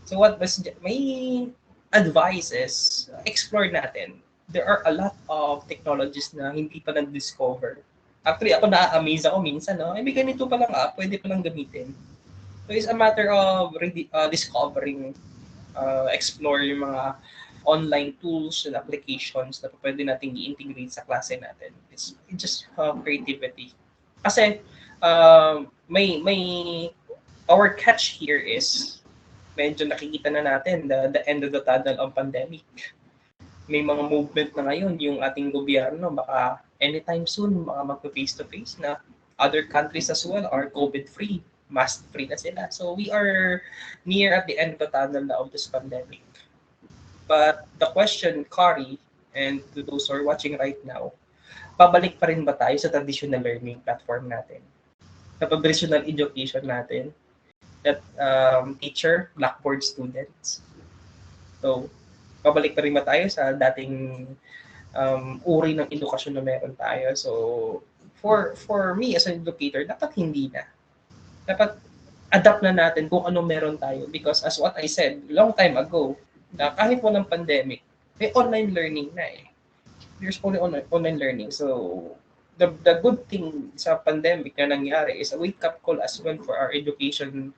I: So what was my advice is explore natin. There are a lot of technologies na hindi pa na-discover. Actually, ako na-amaze ako minsan, no? Ay, may ganito palang app, pwede palang gamitin. So it's a matter of discovering, explore yung mga online tools and applications na pwede nating i-integrate sa klase natin. It's just creativity. Kasi may our catch here is medyo nakikita na natin the end of the tunnel of pandemic. May mga movement na ngayon yung ating gobyerno, baka anytime soon magpa-face-to-face na. Other countries as well are COVID-free, mask-free na sila. So we are near at the end of the tunnel na of this pandemic. But the question, Kari, and to those who are watching right now, pabalik pa rin ba tayo sa traditional learning platform natin? Sa traditional education natin? That teacher, Blackboard students. So, pabalik pa rin ba tayo sa dating uri ng edukasyon na meron tayo? So, for me as an educator, dapat hindi na. Dapat adapt na natin kung ano meron tayo. Because as what I said long time ago, na kahit walang pandemic, may online learning na eh. There's only online learning. So, the good thing sa pandemic na nangyari is a wake-up call as well for our education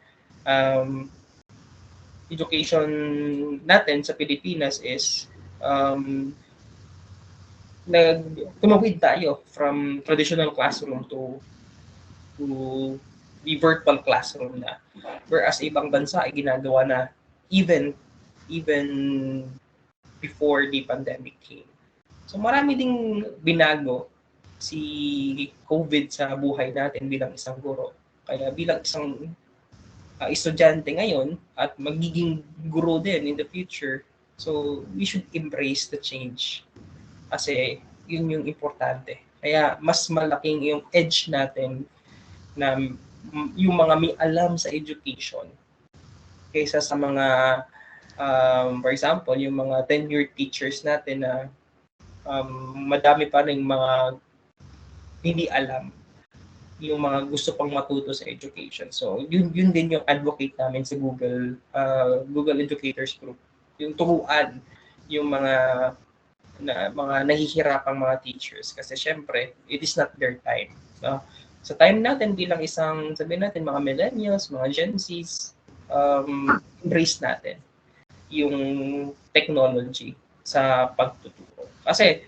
I: natin sa Pilipinas is tumawid tayo from traditional classroom to the virtual classroom na. Whereas ibang bansa ay ginagawa na even before the pandemic came. So marami ding binago si COVID sa buhay natin bilang isang guro. Kaya bilang isang estudyante ngayon at magiging guro din in the future, so we should embrace the change. Kasi yun yung importante. Kaya mas malaking yung edge natin na yung mga may alam sa education kaysa sa mga for example, yung mga tenured teachers natin na madami pa rin mga hindi alam, yung mga gusto pang matuto sa education. So, yun din yung advocate namin sa Google Educators Group. Yung turuan yung mga nahihirapang mga teachers kasi syempre, it is not their time. No? Sa time natin bilang isang, sabihin natin, mga millennials, mga Gen Zs, embrace natin yung technology sa pagtuturo. Kasi,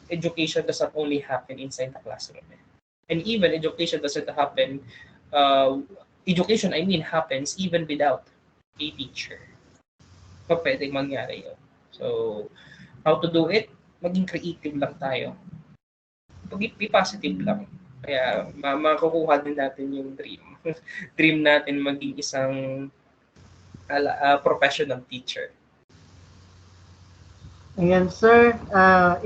I: education does not only happen inside the classroom. And even education doesn't happen, happens even without a teacher. Pa pwedeng mangyari yun. So, how to do it? Maging creative lang tayo. Be positive lang. Kaya makukuha din natin yung dream. Dream natin maging isang professional teacher.
H: Ayan, sir.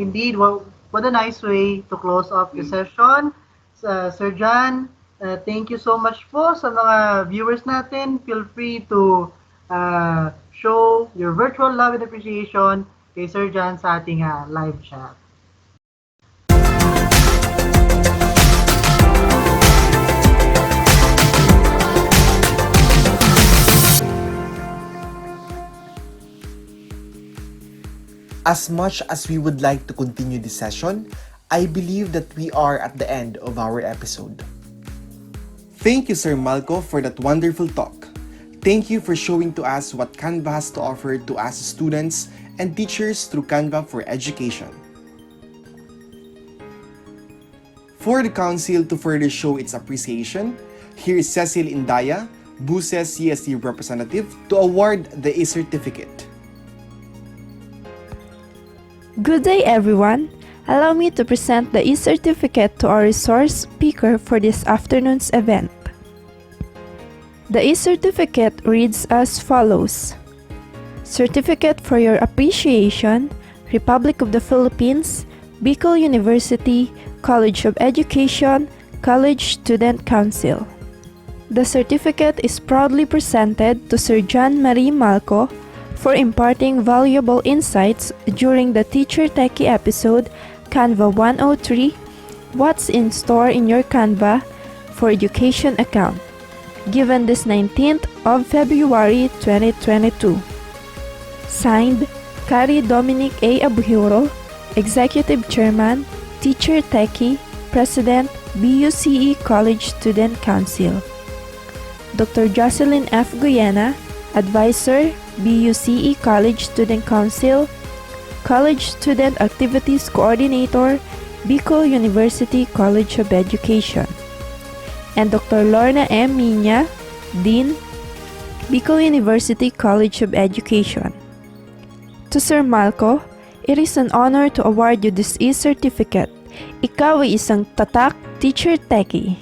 H: Indeed, what a nice way to close off the session. Sir John, thank you so much po sa mga viewers natin. Feel free to show your virtual love and appreciation kay Sir John sa ating live chat.
A: As much as we would like to continue this session, I believe that we are at the end of our episode. Thank you, Sir Malco, for that wonderful talk. Thank you for showing to us what Canva has to offer to us students and teachers through Canva for Education. For the Council to further show its appreciation, here is Cecil Indaya, BUCE CST representative, to award the A-certificate.
J: Good day, everyone. Allow me to present the e-certificate to our resource speaker for this afternoon's event. The e-certificate reads as follows. Certificate for your appreciation, Republic of the Philippines, BUCE University, College of Education, College Student Council. The certificate is proudly presented to Sir John Marie Malco for imparting valuable insights during the Teacher Techie episode Canva 103, What's in Store in Your Canva for Education account, given this 19th of February 2022. Signed, Cari Dominic A. Abuhiro, Executive Chairman, Teacher Techie, President, BUCE College Student Council. Dr. Jocelyn F. Guyena, Advisor, BUCE College Student Council, College Student Activities Coordinator, BUCE University College of Education. And Dr. Lorna M. Minya, Dean, BUCE University College of Education. To Sir Malco, it is an honor to award you this e-certificate. Ikaw ay isang Tatak Teacher Techie.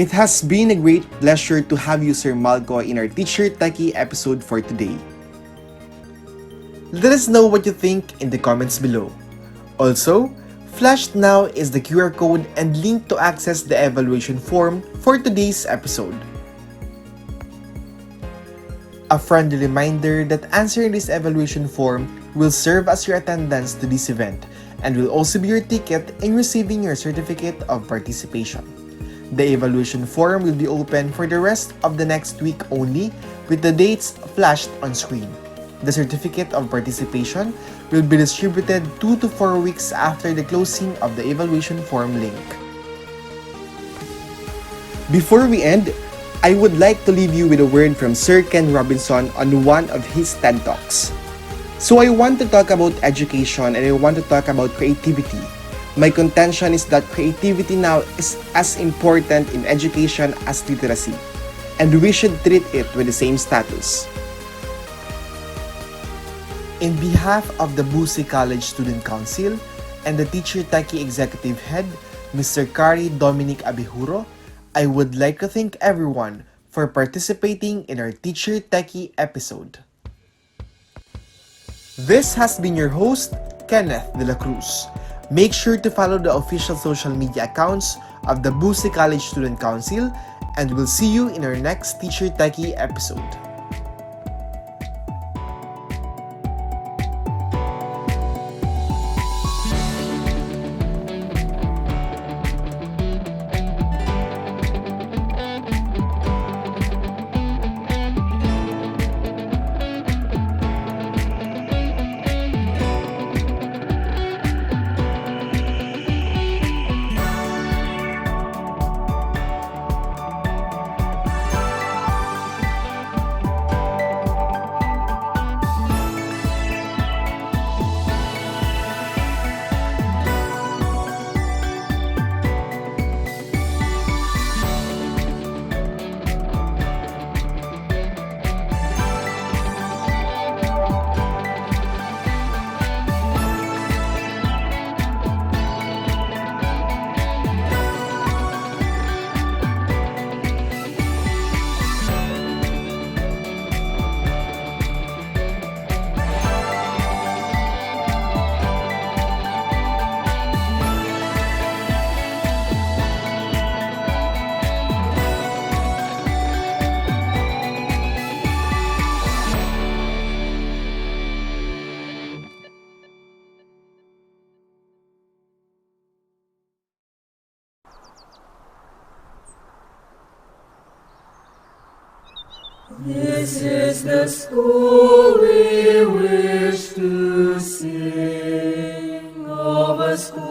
A: It has been a great pleasure to have you, Sir Malco, in our Teacher Techie episode for today. Let us know what you think in the comments below. Also, flashed now is the QR code and link to access the evaluation form for today's episode. A friendly reminder that answering this evaluation form will serve as your attendance to this event and will also be your ticket in receiving your certificate of participation. The evaluation form will be open for the rest of the next week only, with the dates flashed on screen. The certificate of participation will be distributed 2 to 4 weeks after the closing of the evaluation form link. Before we end, I would like to leave you with a word from Sir Ken Robinson on one of his TED Talks. So I want to talk about education and I want to talk about creativity. My contention is that creativity now is as important in education as literacy, and we should treat it with the same status. In behalf of the BUCE College Student Council and the Teacher Techie Executive Head, Mr. Cari Dominic Abihuro, I would like to thank everyone for participating in our Teacher Techie episode. This has been your host, Kenneth De La Cruz. Make sure to follow the official social media accounts of the BUCE College Student Council, and we'll see you in our next Teacher Techie episode.
C: This is the school we wish to sing, of a school